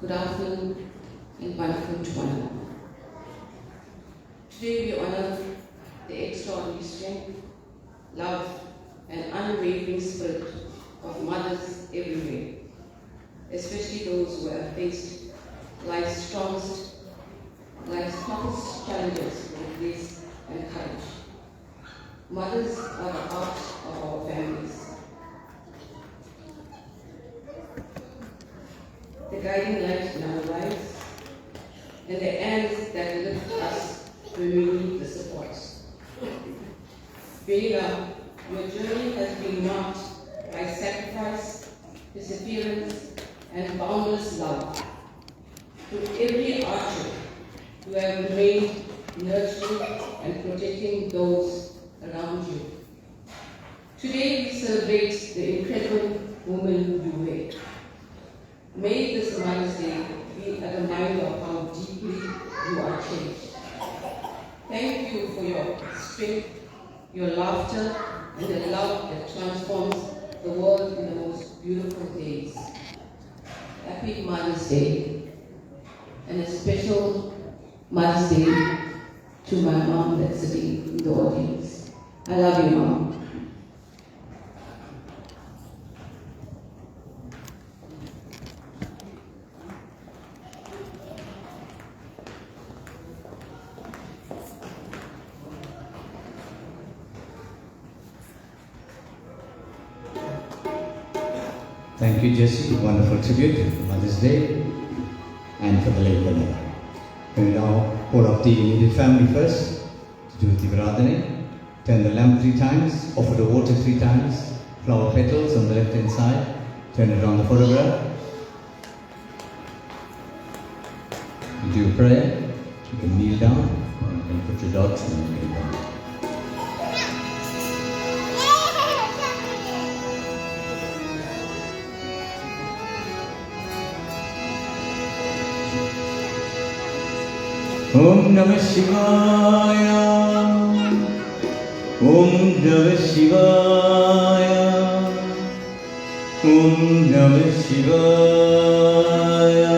Speaker 4: Good afternoon and wonderful to honor. Today we honor the extraordinary strength, love, and unwavering spirit of mothers everywhere, especially those who have faced life's toughest challenges with grace and courage. Mothers are the heart of our families. The guiding light in our lives, and the hands that lift us when we need the support. Bela, your journey has been marked by sacrifice, perseverance, and boundless love. To every archer, you have remained nurturing and protecting those around you. Today we celebrate the incredible woman you were. May this Mother's Day be a reminder of how deeply you are changed. Thank you for your strength, your laughter, and the love that transforms the world in the most beautiful days. Happy Mother's Day, and a special Mother's Day to my mom that's sitting in the audience. I love you, Mom.
Speaker 1: Thank you, Jesse. Wonderful tribute for Mother's Day and for the late Vanilla. We now call up the immediate family first to do the Vradhani. Turn the lamp 3 times, offer the water 3 times, flower petals on the left hand side, turn it around the photograph. You do a prayer, you can kneel down, and you can put your dots and you can go. Om Namah Shivaya, Om Namah Shivaya,
Speaker 2: Om Namah Shivaya.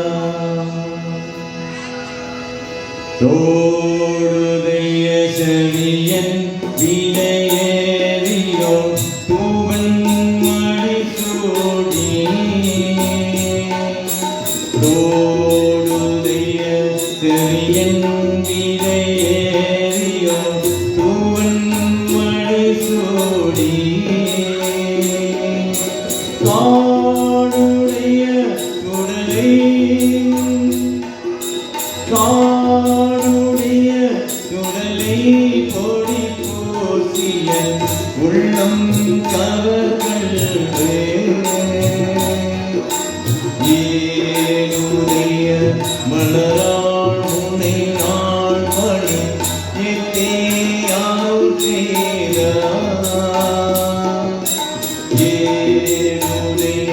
Speaker 2: தோடுதைய செவியன் வினையேறியோ பூவன் மணிசூடி. தோடுதைய செவியன் வினையேறியோ பூவன் மணிசூடி. காடுடைய உடலை காடுடைய உடலை பொடி போசிய உள்ளம் கவர்களே. ஏனுடைய மலராள் முனை நாள் மணி எத்தேயால் செய்தா. ஏனுடைய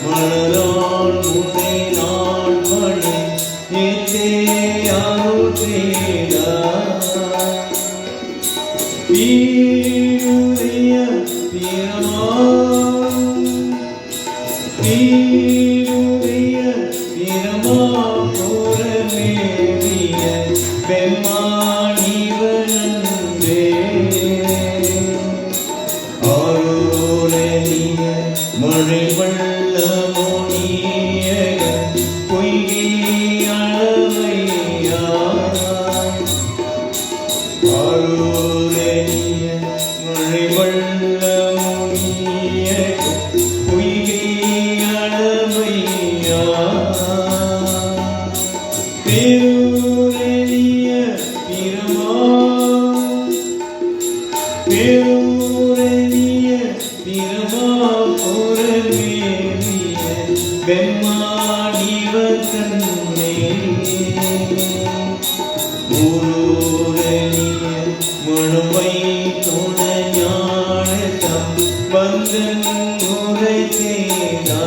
Speaker 2: மலராள் முனை நாள் மணி எத்தேயால் செய்தா. பீருடைய பிரமா பீருடைய பிரமா புறமேறிய பெம்மாணிவனே. ஆரோரணிய மழை வள்ளமோனிய பொய்கை அளவையா. ஆரோரணிய மழை வள்ளமோனிய பொய்கை அளவையா. பேரூரணிய பிரமா பேரூரணிய பிரமா புறமேறிய பெம்மாணிவனே. ஊரூரணிய மணுவை துணைஞானதம் வந்தன் உரை செய்தா.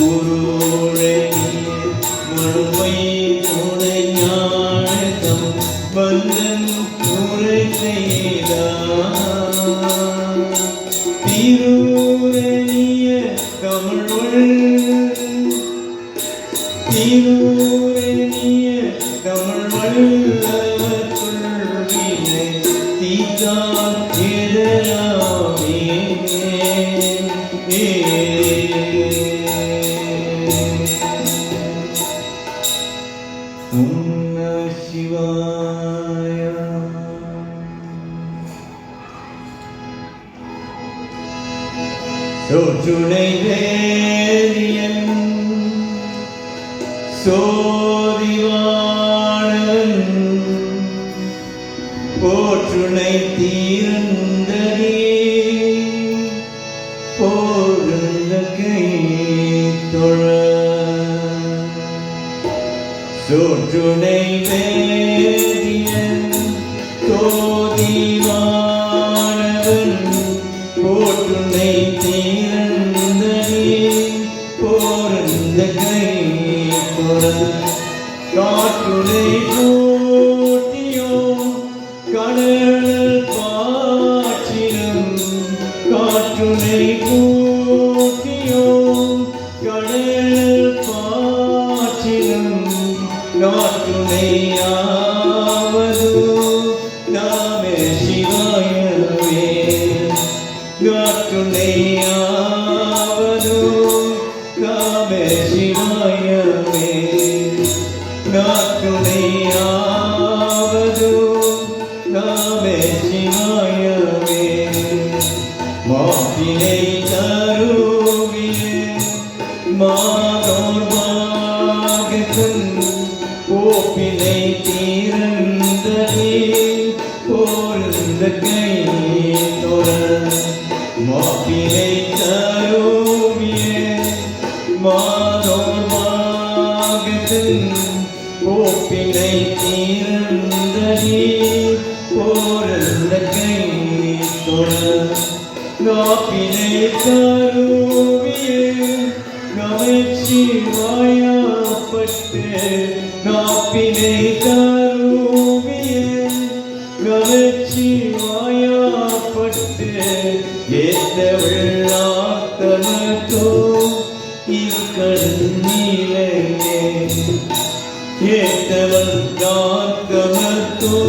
Speaker 2: ஊரூரணிய மணுவை துணைஞானதம் வந்தன் உரை செய்தா. திருரணிய தமிழ்வள் திருரணிய தமிழ்வள்ளவற்றுள்வினை தீதா எழலாமே. ஓம் நம சிவாய. சோற்றுணை வேதியன் சோதிவானவன் போற்றுணை தீரந்தனே. போருந்த கை தொழ சோற்றுணை வேதியன் சோதிவானவன் போற்றுணை தீரந்தனே. போருந்த கை தொழ காற்றுணை போட்டியோ கடல் பாற்றிலும். காற்றுணை போட்டியோ கடல் பாற்றிலும். நாற்றுணையாவது நாமே சிவாயவே. நாற்றுணையாவது நாமே சிவாயவே. நாற்றுணையாவது நாமே சிவாயவே. மாப்பினை தருவியே மாதோர் பாகத்தன் கோப்பினை தீரந்தனே. போருந்த கை தொழ மாப்பினை தருவியே மாதோர் பாகத்தன் கோப்பினை தீரந்தனே. போருந்த கை தொழ நாப்பினை தருவியே நமச்சிவாயப்பட்டு. நாப்பினை தருவியே நமச்சிவாயப்பட்டு. ஏத்தவள் வெள்ளாத்தமத்தோ இது கண்ணீரையே ஏத்தவர் காத்தமத்தோ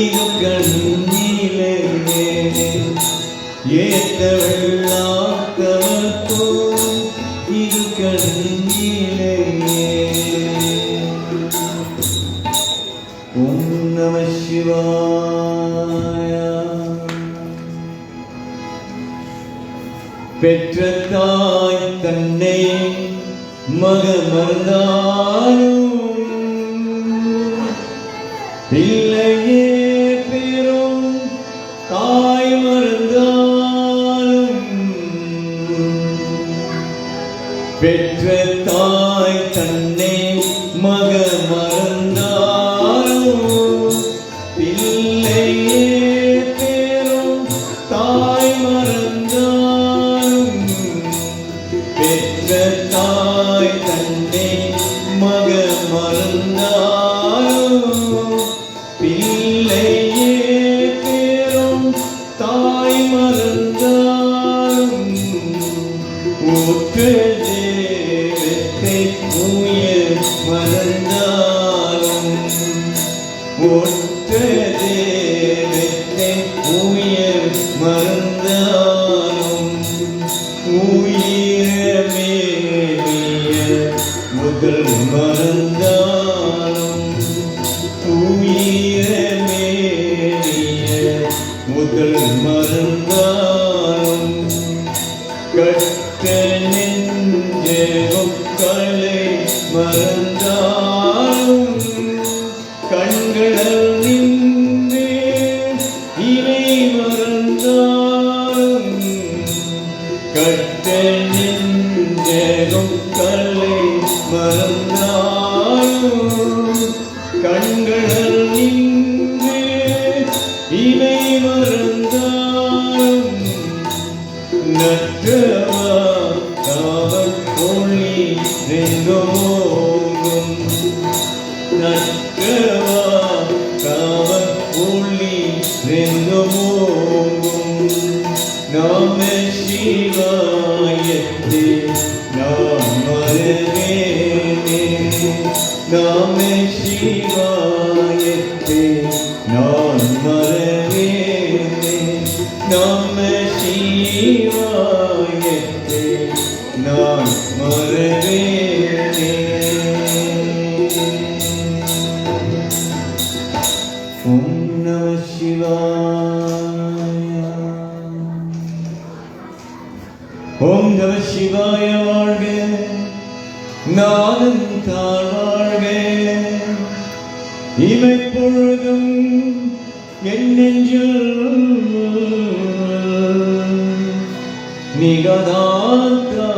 Speaker 2: இது கண்ணீரையே ஏத்த வெள்ளாத்தமத்தோ இது கண்ணீரையே ஓம் நம சிவாய. பெற்ற தாய் தன்னை மகமர்ந்தாலும் பிள்ளையே பெரும் தாய் மறந்தாலும் பெற்ற தாய் தன்னை மகமர்ந்தாலும் பிள்ளையே பெரும் தாய் மறந்தாலும் பெற்ற தாய் தன்னை மகமர்ந்தாலும் பிள்ளையே பெரும் தாய் மறந்தாலும் ஊற்ற தேவத்தை உயிர் மறந்தாலும் ஊற்ற தேவத்தை உயிர் மறந்தாலும் உயிரமேவிய முதல் மறந்தாலும் உயிரமேவிய முதல் மறந்தாலும் கட்ட நெஞ்சகம் கலை மறந்தாலும் கண்களல் நின்றே இணை மறந்தாலும் கட்ட நெஞ்சகம் கலை மறந்தாலும் கண்களல் நின்றே இணை மறந்தாலும் நற்றவா காவல் ஒளி ரெங்கோங்கும் நற்றவா காவல் ஒளி ரெங்கோங்கும் நாம சிவாயத்தே நாம் மறவேனே நாம சிவாயத்தே நான் மறவேனே நாம சிவாயத்தே நான் மறவேனே. ஓம் நம சிவாய. ஓம் நம சிவாய வாழ்க நாதன் தாழ்வாழ்க இமைப்பொழுதும் என் நெஞ்சில்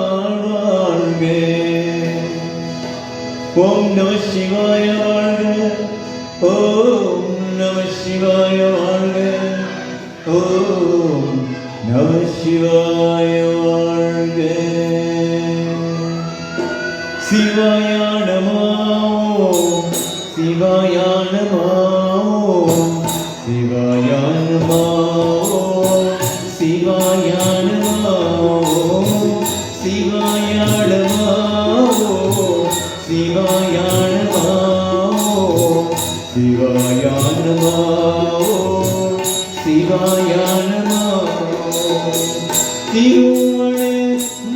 Speaker 2: நிகழாழ்க. ஓம் நம சிவாய வாழ்க. ஓம் நம சிவாய வாழ்க. ஓம் நம சிவாய வாழ்க. சிவாய நமோ சிவாய நமோ சிவாய நமோ சிவாய நமோ சிவாய நமோ சிவாய நமோ சிவாய நமோ சிவாய நமோ. திருமண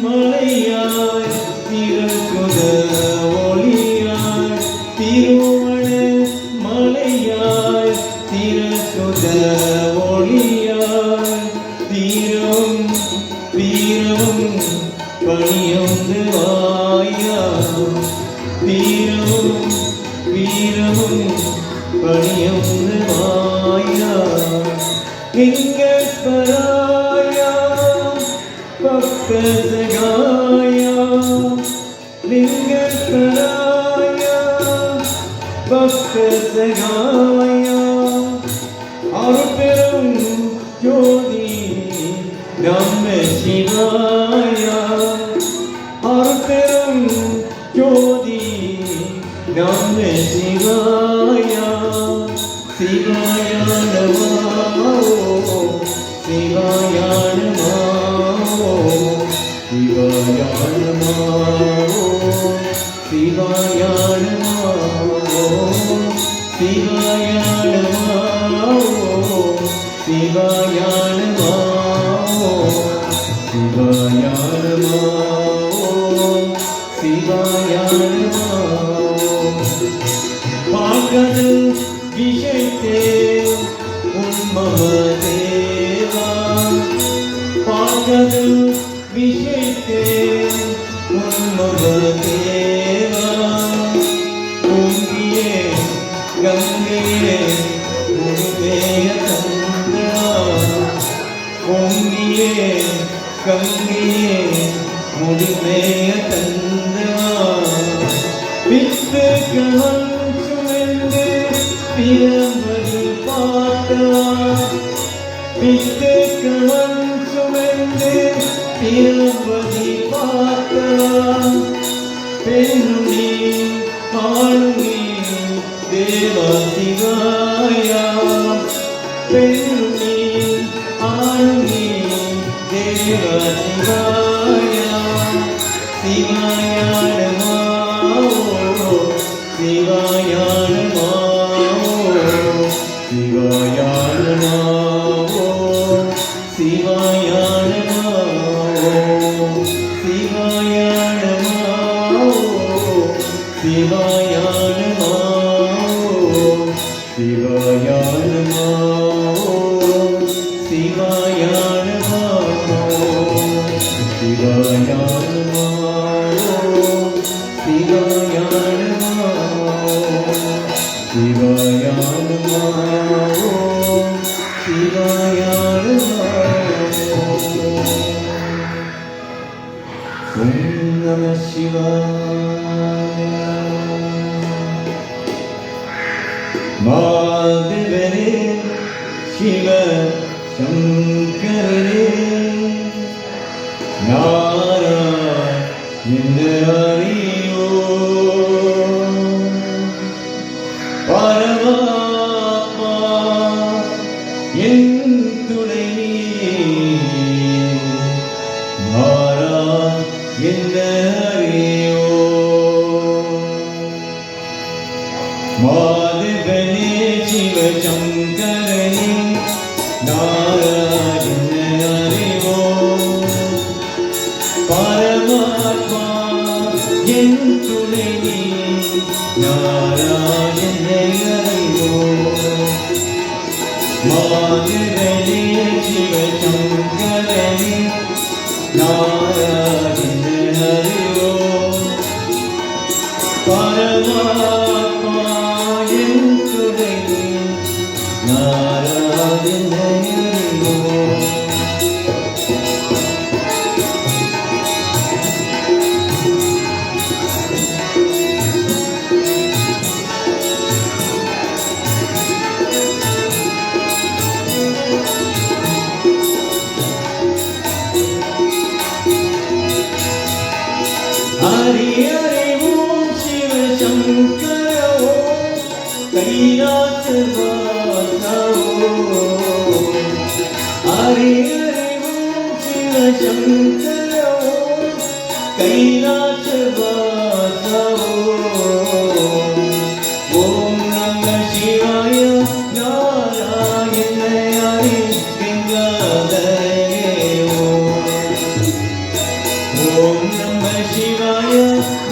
Speaker 2: மலையாய் திருக்குத ஒளியாய் திருமண மலையாய் திருக்குத ஒளியாய் தீரம் தீரம் பணியொன்று வாயா தீரம் வீரம் பணியொன்று வாயா இங்க பராயா பக்த சகாயா லிங்க பராயா பக்த சகாயா அருட்பெரும் ஜோதி நம்ம சிவாயா அருட்பெரும் ஜோதி நம்ம சிவாயா சிவாய நமோ சிவாய நமோ சிவாய நமோ சிவாய நமோ சிவாய நமோ சிவாய நமோ சிவாய நமோ சிவாய நமோ பாகது விஷயத்தே உன்மமதேவா பாகது விஷயத்தே உன்மமதேவா ஓங்கியே கங்கையே முழுமேய தந்தா ஓங்கியே கங்கையே முழுமேய தந்தா வித்து கவன் சுமந்து பிறம்பதி பார்த்தா வித்து கவன் சுமந்து பிறம்பதி பார்த்தா பெண்ணுனி ஆளுனி தேவா சிவாயா பெண்ணுனி ஆளுனி தேவா சிவாயா சிவாய நமோ சிவாய நமோ சிவாய நமோ சிவாய நமோ சிவாய நமோ சிவாய நமோ சிவாய நமோ சிவாய நமோ சிவாய நமோ சிவாய நமோ சிவாய நமோ சிவாய நமோ ஓம் நம சிவாய மாதவரே சிவ சங்கரரே நாராயணரேயோ பரமாத்மா என் துணை நாராயணரேயோ மாதவனே சிவ சங்கரனே நாராயணரேயோ பரமாத்மா என் துணை நாராயணரேயோ மாதவனே சிவ சங்கரனே நாராயணரேயோ பரமாத்மா என் துணை நாராயணரேயோ ஹரி ஹரி ஓம் சிவ சங்கர ஓம் கைலாச வாசா ஓம் ஹரி ஹரி ஓம் சிவ சங்கர ஓம் கைலாச வாசா ஓம் நம சிவாய நாராயண ஹரி கங்காதரே ஓம் நம சிவாய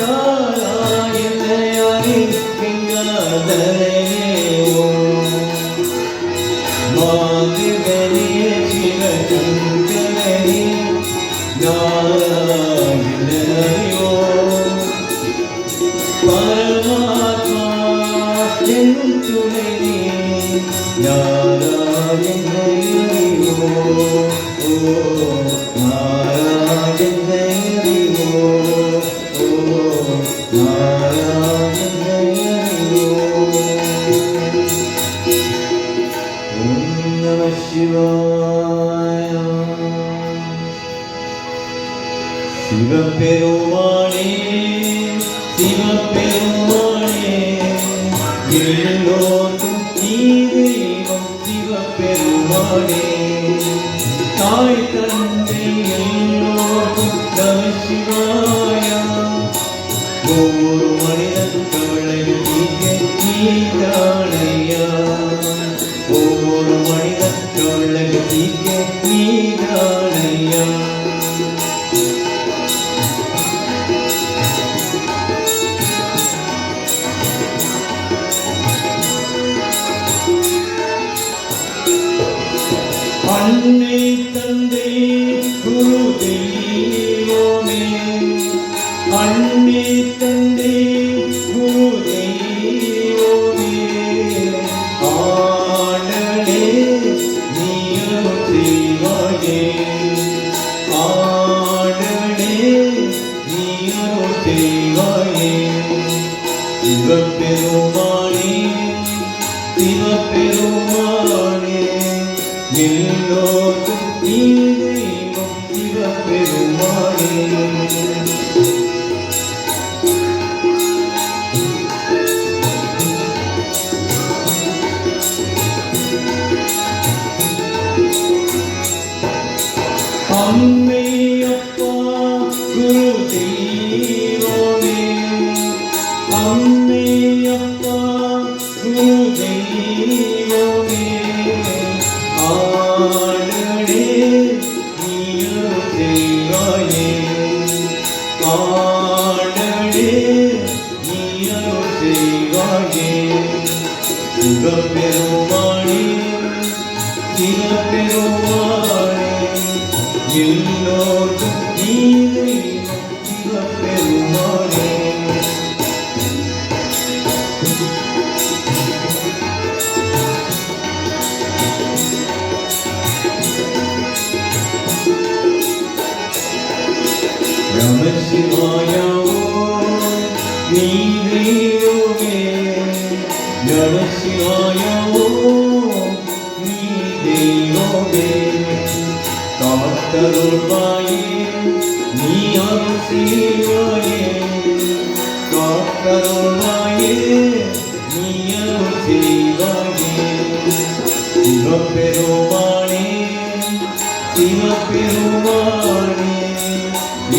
Speaker 2: நாராயண ஹரி கங்காதரே ஓம் மாதவனே சிவ சங்கரனே நாராயணரேயோ பரமாத்மா என் துணை நாராயணரேயோ நாராயணரேயோ நாராயணரேயோ ஓம் நம சிவாய சிவபெருமானே சிவபெருமானே எல்லோருக்கும் நீ தெய்வம் சிவபெருமானே தாய் தந்தை எல்லோருக்கும் அன்னை தந்தை குரு தெய்வமே, அன்னை தந்தை குரு தெய்வமே, ஆடலே நீயும் செய்வாயே, ஆடலே நீயும் செய்வாயே. சிவபெருமானே சிவபெருமானே, எல்லோருக்கும் நீ தெய்வம் சிவபெருமானே. அம்மை அப்பா குரு தெய்வமே, அம்மை அப்பா குரு தெய்வமே, ஆடலே நீயும் செய்வாயே, ஆடலே நீயும் செய்வாயே. சிவபெருமானே சிவபெருமானே, எல்லோருக்கும் நீ தெய்வம் சிவபெருமானே. நம சிவாய ஓம் நீ தெய்வமே, நம சிவாய ஓம் நீ தெய்வமே. காத்தருள்வாயே நீ அருள் செய்வாயே, காத்தருள்வாயே நீ அருள் செய்வாயே. சிவபெருமானே சிவபெருமானே,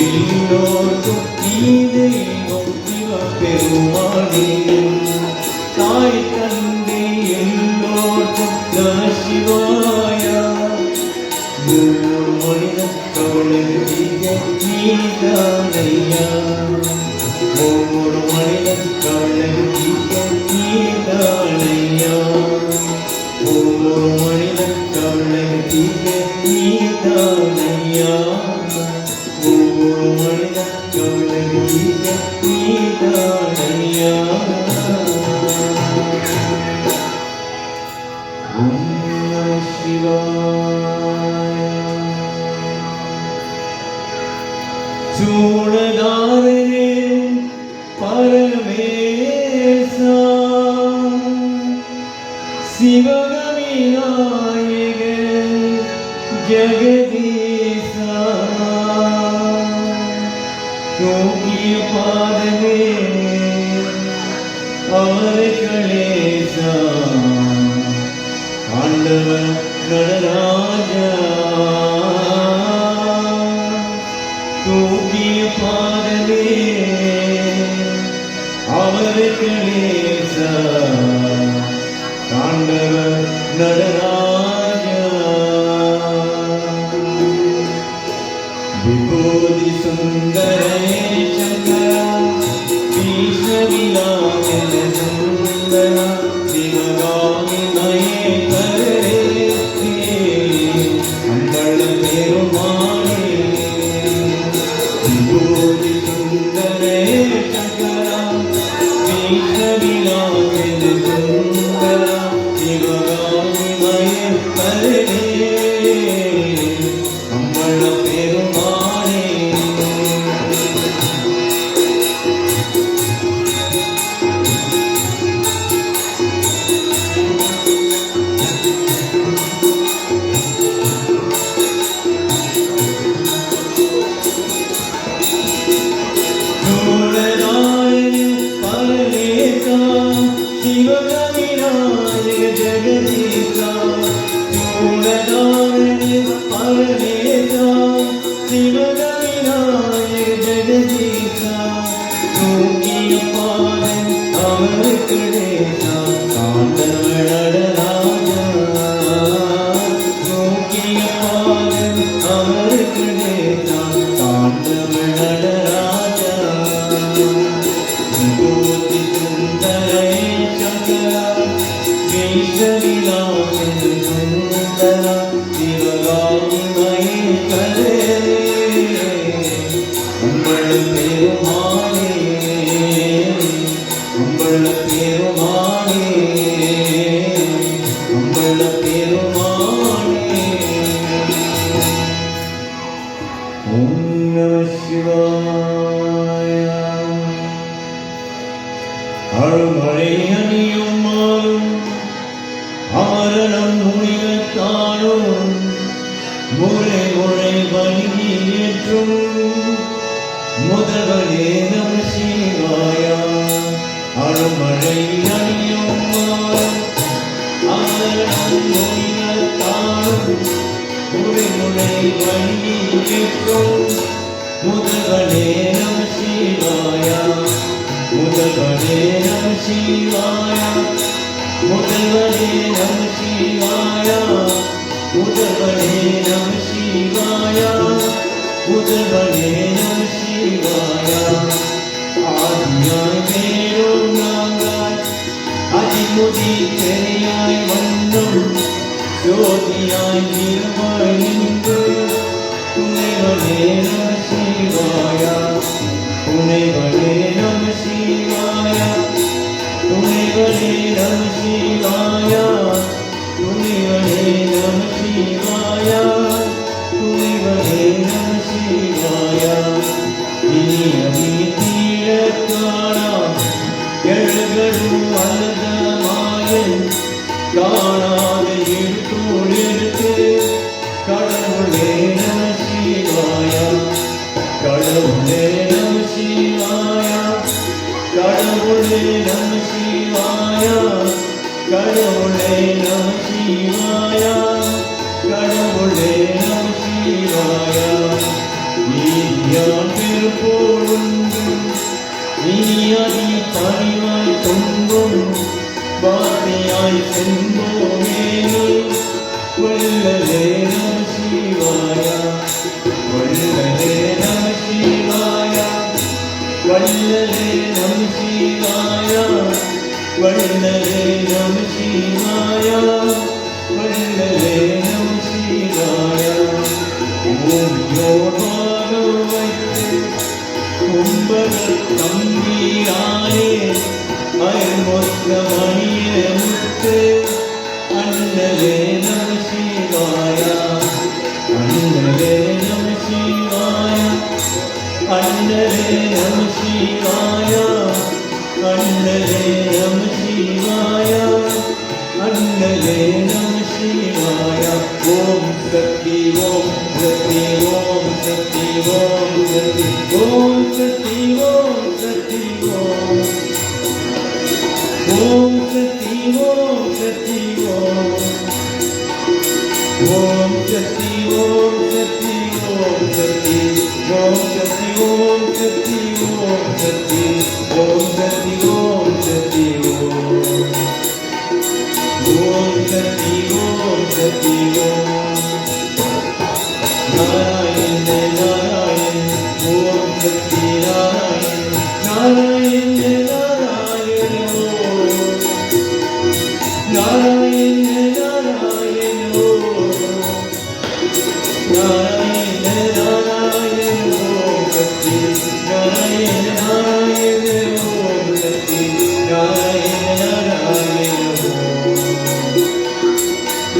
Speaker 2: எல்லோருக்கும் நீ தெய்வம் சிவபெருமானே. தாய் தந்தை எல்லோருக்கும் நம சிவாயா, மனித கவலைய நீதானையா, ஒவ்வொரு மனித கவலைய நீதானையா, ஒவ்வொரு மனித கவலைய நீதானையா, ஒவ்வொரு மனித கவலைய நீதானையா. ஓம் நம சிவாய. சூழதாரனே பரமேசா, சிவகவிநாயக ஜெகதீசா, தூக்கிய பாதமே அவர்களேசா, ஆண்டவன் நடராஜா, தூக்கிய பாதமே அவர்களேசா, ஆண்டவன் நடராஜா. விபூதி சுந்தரே சங்கரா, ஈஸ்வரிலாமன சுந்தரா, சிவகாமி மகேஸ்வரரே, அம்பள பெருமானே. விபூதி சுந்தரே சங்கரா, ஈஸ்வரிலாமன சுந்தரா, சிவகாமி மகேஸ்வரரே, அம்பள பெருமானே. சூழதாரனே பரமேசா, சிவகவிநாயக ஜெகதீசா, சூழதாரனே பரமேசா, சிவகவிநாயக ஜெகதீசா, தூக்கிய பாதம் அவர்களேசா, ஆண்டவன் நடராஜா, தூக்கிய பாதம் அவர்களேசா, ஆண்டவன் நடராஜா. விபூதி சுந்தரே சங்கரா, ஈஸ்வரிலாமன சுந்தரா, சிவ சிவாய. அருமறை அணியும் மாறும் அமரணம் முனிவத்தாரும் முறை முறை வணங்கி ஏற்றும் முதல்வனே நம சிவாய. அருமறை அணியும் மாறும் அமரணம் முனிவத்தாரும் முறை முறை வணங்கி ஏற்றும் முதல்வனே நம சிவாய. முதல்வனே நம சிவாய. முதல்வனே நம சிவாய. முதல்வனே நம சிவாய. முதல்வனே நம சிவாய. ஆதியாய் வேறும் நாங்காய் அதிமுதி பெரியாய் வண்ணம் ஜோதியாய் இருவாய் நின்று துணைவனே நம சிவாய. துணைவனே நம சிவாய. துணைவனே நம சிவாய. துணைவனே நம சிவாய. துணைவனே நம சிவாய. இனியதி தீரக்கானா எழுகளும் அலதமாயன் காணாத இருத்தோள் எடுத்து கடவுளே நம சிவாய. கடவுளே நம சிவாய. கடவுளே நம சிவாய. கடவுளே நம சிவாய. கடவுளே நம சிவாய. நீதியான் திருப்போருண்டு நீதி பணிவாய் தொங்கும் வார்த்தையாய் செம்போமே வள்ளலே நம சிவாய. வள்ளலே நம சிவாய. வள்ளலே நம சிவாய. வள்ளலே நம சிவாய. வள்ளலே நம சிவாய. ஓம் வைத்து கும்பகர் தம்பியானே அயல்மொத்த மணிய முத்து அண்ணலே நம சிவாய. அண்ணலே நம சிவாய. அண்ணலே நம சிவாய. அண்ணலே நம சிவாய. அண்ணலே நம சிவாய. ஓம் சக்தி ஓம் சக்தி ஓம் சக்தி ஓம் சக்தி ஓம் சக்தி ஓம் சக்தி ஓம் ஓம் சக்தி ஓம் சக்தி ஓம் ஓம் சக்தி ஓம் சக்தி ஓம் சக்தி ஓம் சக்தி ஓம் சக்தி ஓம் சக்தி ஓம் சக்தி ஓம் சக்தி ஓம் சக்தி ஓம் சக்தி ஓம் நாராயண நாராயண ஓம் சக்தி நாராயண நாராயண நாராயண ஓம் நாராயண நாராயண ஓம் நாராயண நாராயண ஓம் சக்தி நாராயண நாராயண ஓம் சக்தி நாராயண நாராயண ஓம்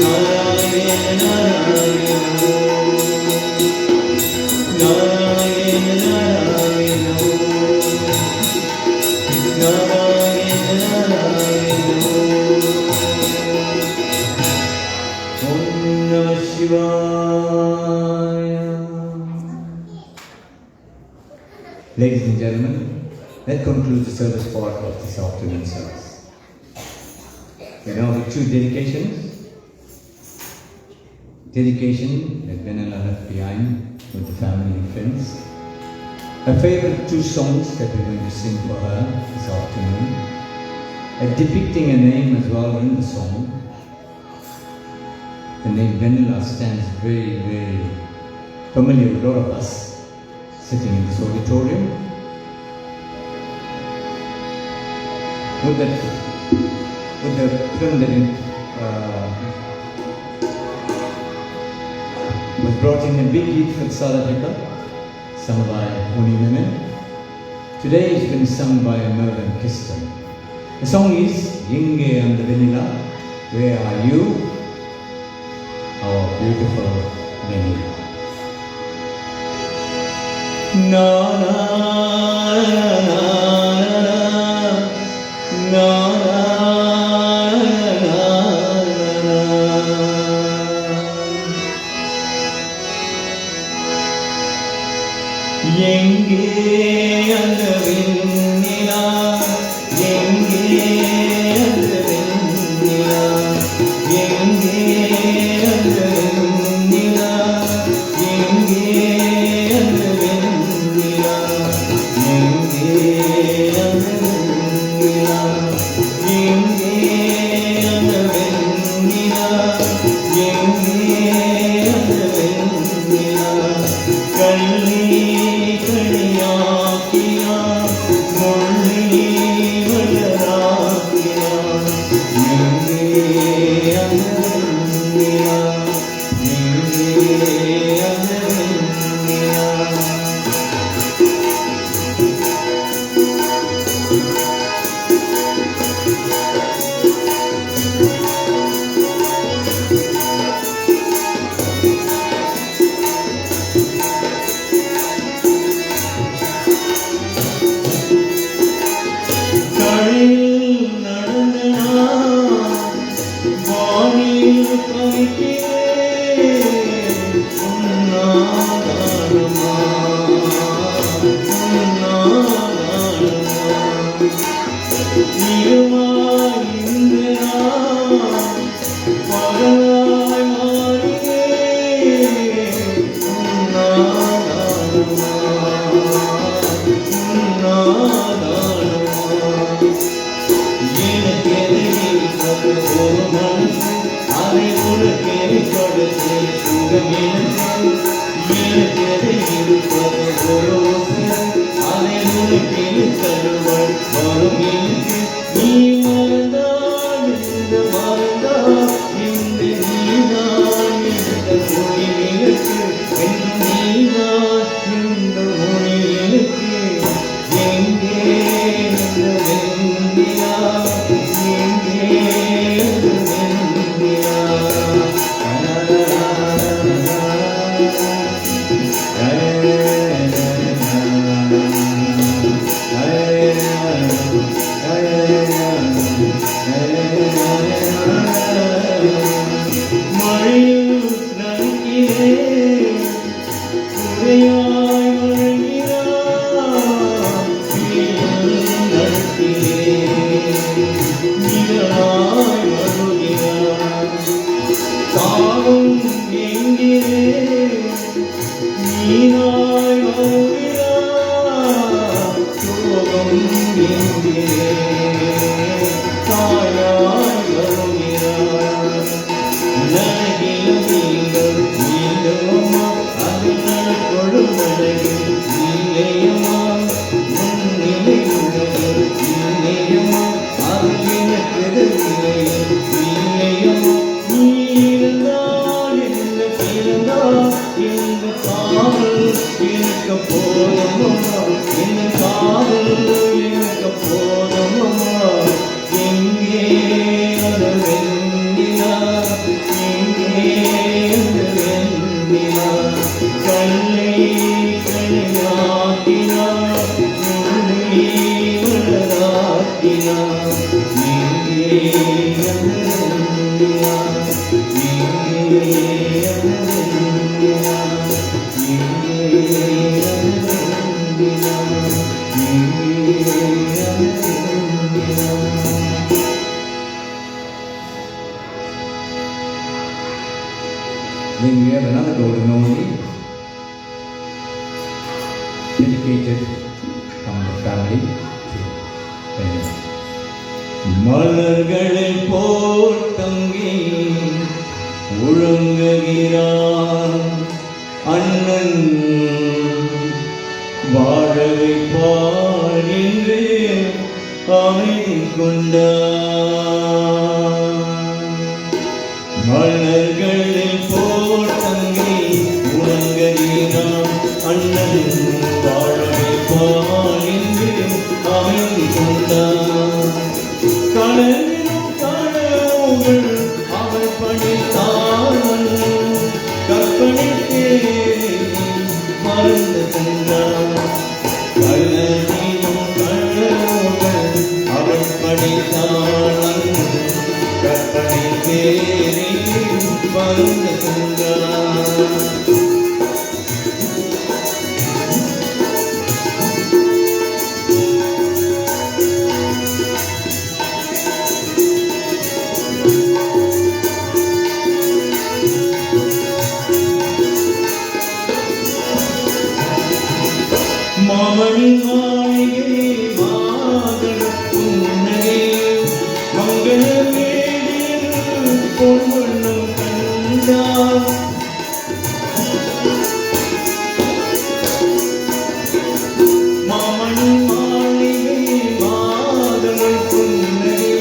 Speaker 2: நாராயண நாராயண ஓம் நாராயண நாராயண ஓம் நாராயண நாராயண ஓம் நம சிவாய. Ladies and gentlemen, that concludes the service part of this afternoon service. We now have two dedications. Dedication that Benella left behind with the family and friends. Her favorite two songs that we're going to sing for her this afternoon. Depicting a name as well in the song. The name Benella stands very, very familiar with a lot of us sitting in this auditorium. With the film that was brought in a big hit from South Africa, sung by Oni Women. Today it's been sung by Mervyn Kiston. The song is Yinge and the Vanilla, Where Are You? Our beautiful Vanilla. na na na na எங்கே அந்த வெண்ணிலா எங்கே அந்த வெண்ணிலா எங்கே அந்த வெண்ணிலா எங்கே அந்த வெண்ணிலா எங்கே அந்த வெண்ணிலா எங்கே அந்த வெண்ணிலா எங்கே அந்த வெண்ணிலா கண்ணி கணியாக்கியா முள்ளி வளராக்கியா எங்கே அந்த வெண்ணிலா எங்கே அந்த வெண்ணிலா கழில் நடந்த நான் வானில் கவிக்கிறேன் உன்னாதாரமா உன்னாதாரமா இருமாய் இன்று நான் பகலாய் மாறுகிறேன் உன்னாதாரமா உன்னாதாரமா எனக்கு எதிரிப்பது ஒரு மனசு அதை உனக்கு கொடுத்து சுகம் எனக்கு எதிரிப்பது ஒரு உசர் அதை உனக்கு தருவள் வரும் எனக்கு நீ மறந்தால் இந்த மறந்தால் இந்த நீதான் இந்த மொழி எனக்கு என்று நீதான் இந்த மொழி எனக்கு எங்கே அந்த வெண்ணிலா எங்கே அந்த வெண்ணிலா மழையில் நனைக்கிறேன் குறையாய் மழைகிறாய் நீரில் நடக்கிறேன் நிழலாய் வருகிறாய் தாகம் என்கிறேன் நீராய் வருகிறாய் சோகம் என்கிறேன் தாயாய் வருகிறாய் நனகிலும் நீங்கள் நீங்களுமா அது நடுக்கொடும் அழகில் இல்லையம்மா முன்னிலை உள்ளது இல்லையம்மா அது எனக்கு இல்லையும் இல்லையம்மா நீ இருந்தால் என்ன பிறந்தால் இந்த காதல் எனக்கு போதுமம்மா இந்த காதல் எனக்கு போதுமம்மா எங்கே அந்த வெண்ணிலா எங்கே அந்த வெண்ணிலா கல்லை கலையாக்கினா முள்ளி வளராக்கினா எங்கே அந்த வெண்ணிலா எங்கே அந்த வெண்ணிலா எங்கே அந்த வெண்ணிலா எங்கே அந்த வெண்ணிலா.
Speaker 1: Then we have another golden melody dedicated from the family to Benjamin.
Speaker 2: மலர்களில் போல் தங்கி ஒழுங்குகிறான் அண்ணன் வாழவை பார் என்று அமைதி கொண்டான் மலர்களில் போல் தங்கி உறங்குகிறான் அண்ணன் வாழவை பார் என்று அமைதி கொண்டான் கனவிலும் கனவுகள் அவள் படித்தாள் கற்பனை மறந்து தந்தாள் மாமணி மாளிகை மாதள புன்னகை மங்கள மேடையில் பொன்வண்ணம் கண்டார் மாமணி மாளிகை மாதள புன்னகை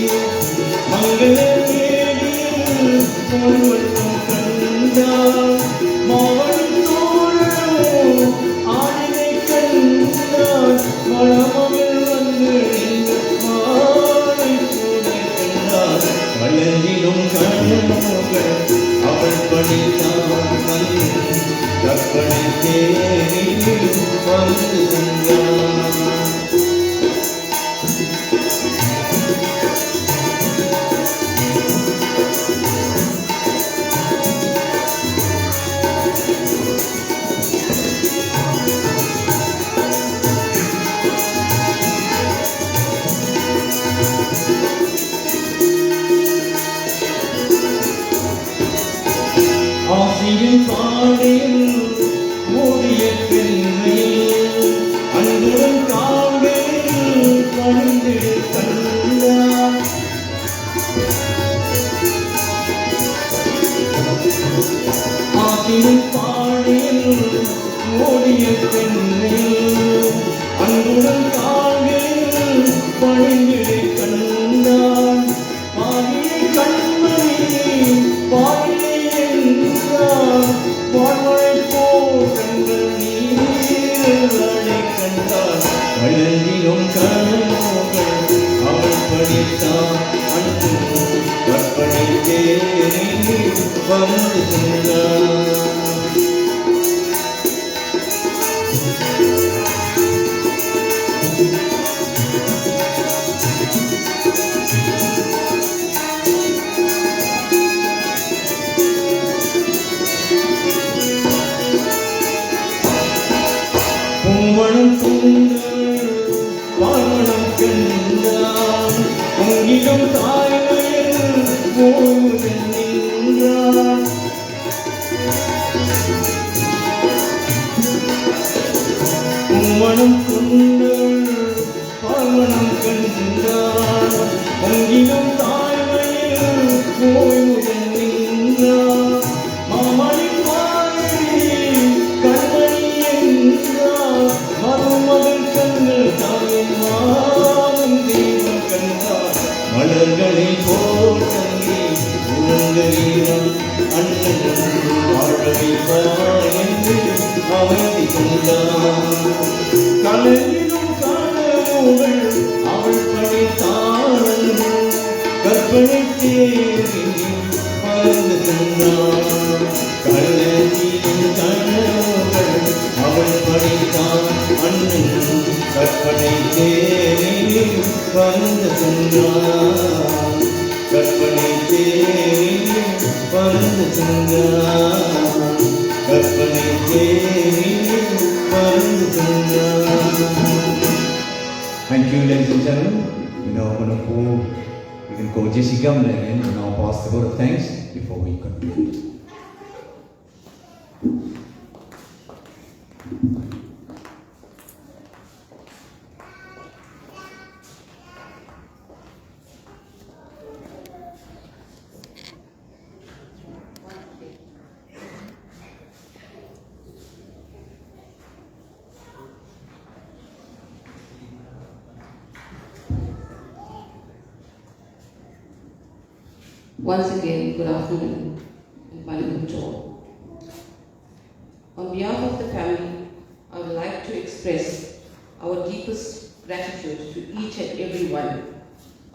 Speaker 2: மங்கள மேடையில் பொன்வண்ணம் கண்டார் மாவடி தோழோ ஆடினை கண்டார் மணமகள் வந்து மாலை கூட கண்டார் வளர்ந்திடும் கண்ணோகள் அவள் படித்தான் வந்து கற்பனை தேரில் வந்து வந்தார் ஆசியின் பாடையில் ஓடிய பெண்மையில் அன்புடன் காவலில் பணிந்திடு கண்டார் ஆசியின் பாடையில் ஓடிய பெண்மையில் அன்புடன் காவலில் பணிந்திடு கண்டார் பாடிய கண்மணி பாடிய வாழ்வழை போகங்கள் நீரை கண்டார் வளர்ந்திடும் கனவுகள் அவள் படித்தான் அன்று கற்பனை தேரில் வந்து சென்றார் பூமணம் பூங்கள் வாமணம் கண்டான் பொங்கிடும் தாய்மையில் ஓய்வுடன் நின்றான் பூமணம் கொண்டல் வாமணம் கண்டான் பொங்கிடும் தாய்மையில் ஓய்வுடன் நின்றான் மாமணி மருமகள் கண்கள் தாயும் மாவும் தெய்வம் கண்டார் மலர்களை போல் தங்கி உணர்ந்த வீரம் அண்ணன் வாழவை என்று அமைதி கொண்டார் கலையிலும் கனவுகள் அவள் படித்தாள் கற்பனை தேரில் பறந்து சென்றார் கலையிலும் கனவுகள் அவள் படித்தான் அண்ணன் கற்பனை தேரில் பறந்து சென்றார் கற்பனை தேரில் பறந்து சென்றார் கற்பனை தேரில் பறந்து சென்றார்.
Speaker 1: Thank you, ladies and gentlemen. We now going to go. We can go Jesse Gumler again and now pass the vote of thanks before we conclude.
Speaker 4: Once again, good afternoon and welcome to all. On behalf of the family, I would like to express our deepest gratitude to each and every one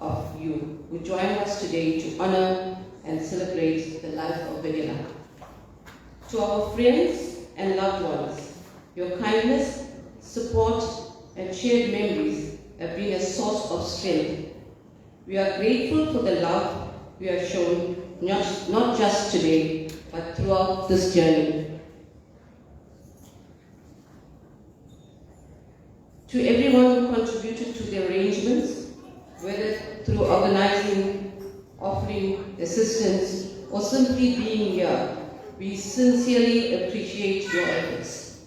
Speaker 4: of you who joined us today to honor and celebrate the life of Vanilla. To our friends and loved ones, your kindness, support, and shared memories have been a source of strength. We are grateful for the love we have shown not just today, but throughout this journey. To everyone who contributed to the arrangements, whether through organizing, offering assistance, or simply being here, we sincerely appreciate your efforts.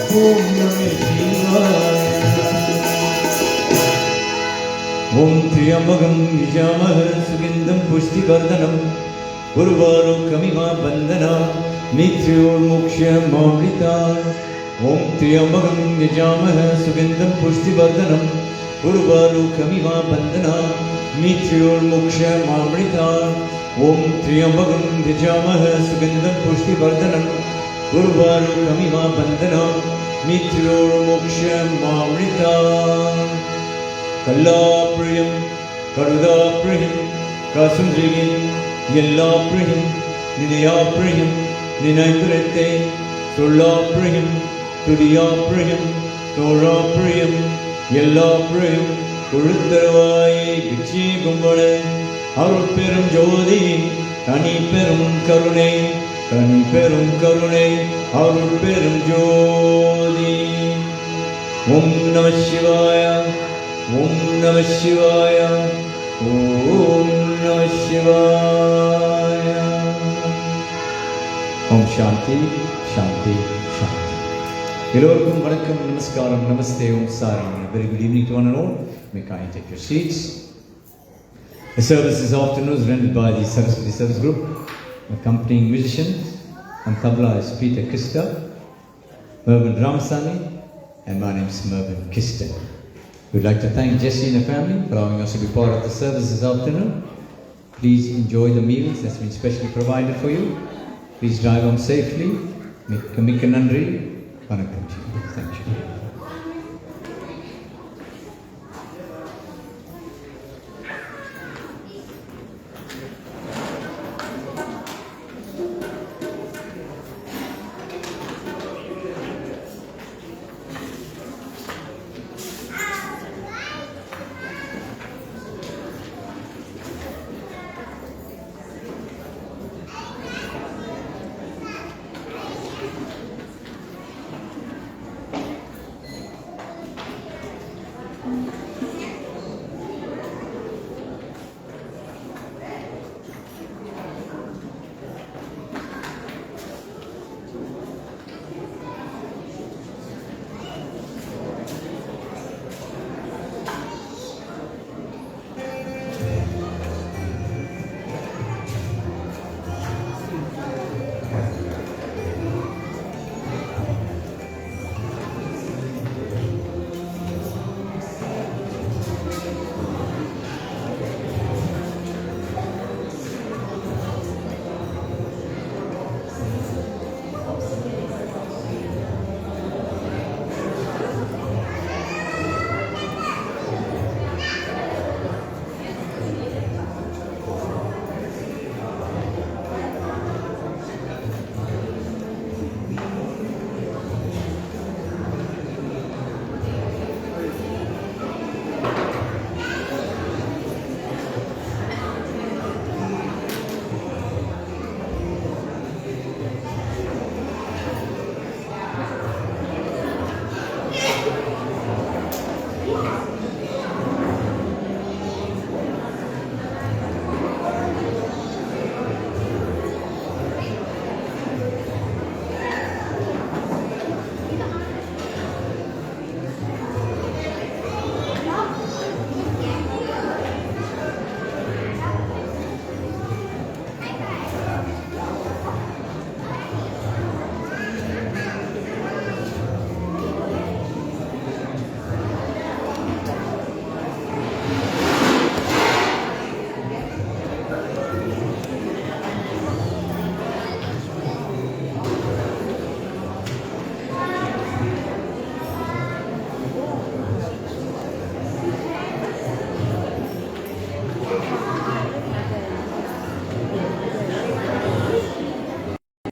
Speaker 2: त्र्यम्बकं यजामः सुगन्धं पुष्टिवर्धनम् उर्वारुकमिमा बन्धना मृत्योर्मोक्षमामृतात् ॐ त्र्यम्बकं यजामः सुगन्धं पुष्टिवर्धनम् उर्वारुकमिमा बन्धना मृत्योर्मोक्षमामृतात् ॐ त्र्यम्बकं यजामः सुगन्धं पुष्टिवर्धनम् उर्वारुकमिमा बन्धना मृत्योर्मोक्षमामृतात् कल्लाप्रियं करुदाप्रियं कासुन्द्रियं यल्लाप्रियं निनयाप्रियं निनैन्द्रते सोल्लाप्रियं तुरियाप्रियं तोराप्रियं यल्लाप्रियं கொழுத்தருவாயே பிச்சி கும்பளே அருள் பெரும் ஜோதி தனி பெரும் கருணை அருள் பெரும் ஜோதி ஓம் நம சிவாய ஓம் நம சிவாய ஓம் நம சிவாய ஓம் சாந்தி சாந்தி சாந்தி எல்லோருக்கும் வணக்கம் நமஸ்காரம் நமஸ்தே ஓம் சாரம் very good evening to one and all. May kindly take your seats. The service this afternoon is rendered by the Saraswati Service Group. Accompanying musicians on tabla is Peter Kista, Mervyn Ramasamy, and my name is Mervyn Kista. We'd like to thank Jesse and the family for allowing us to be part of the service this afternoon. Please enjoy the meals that's been specially provided for you. Please drive home safely. Mikka nandri. Vanakkam.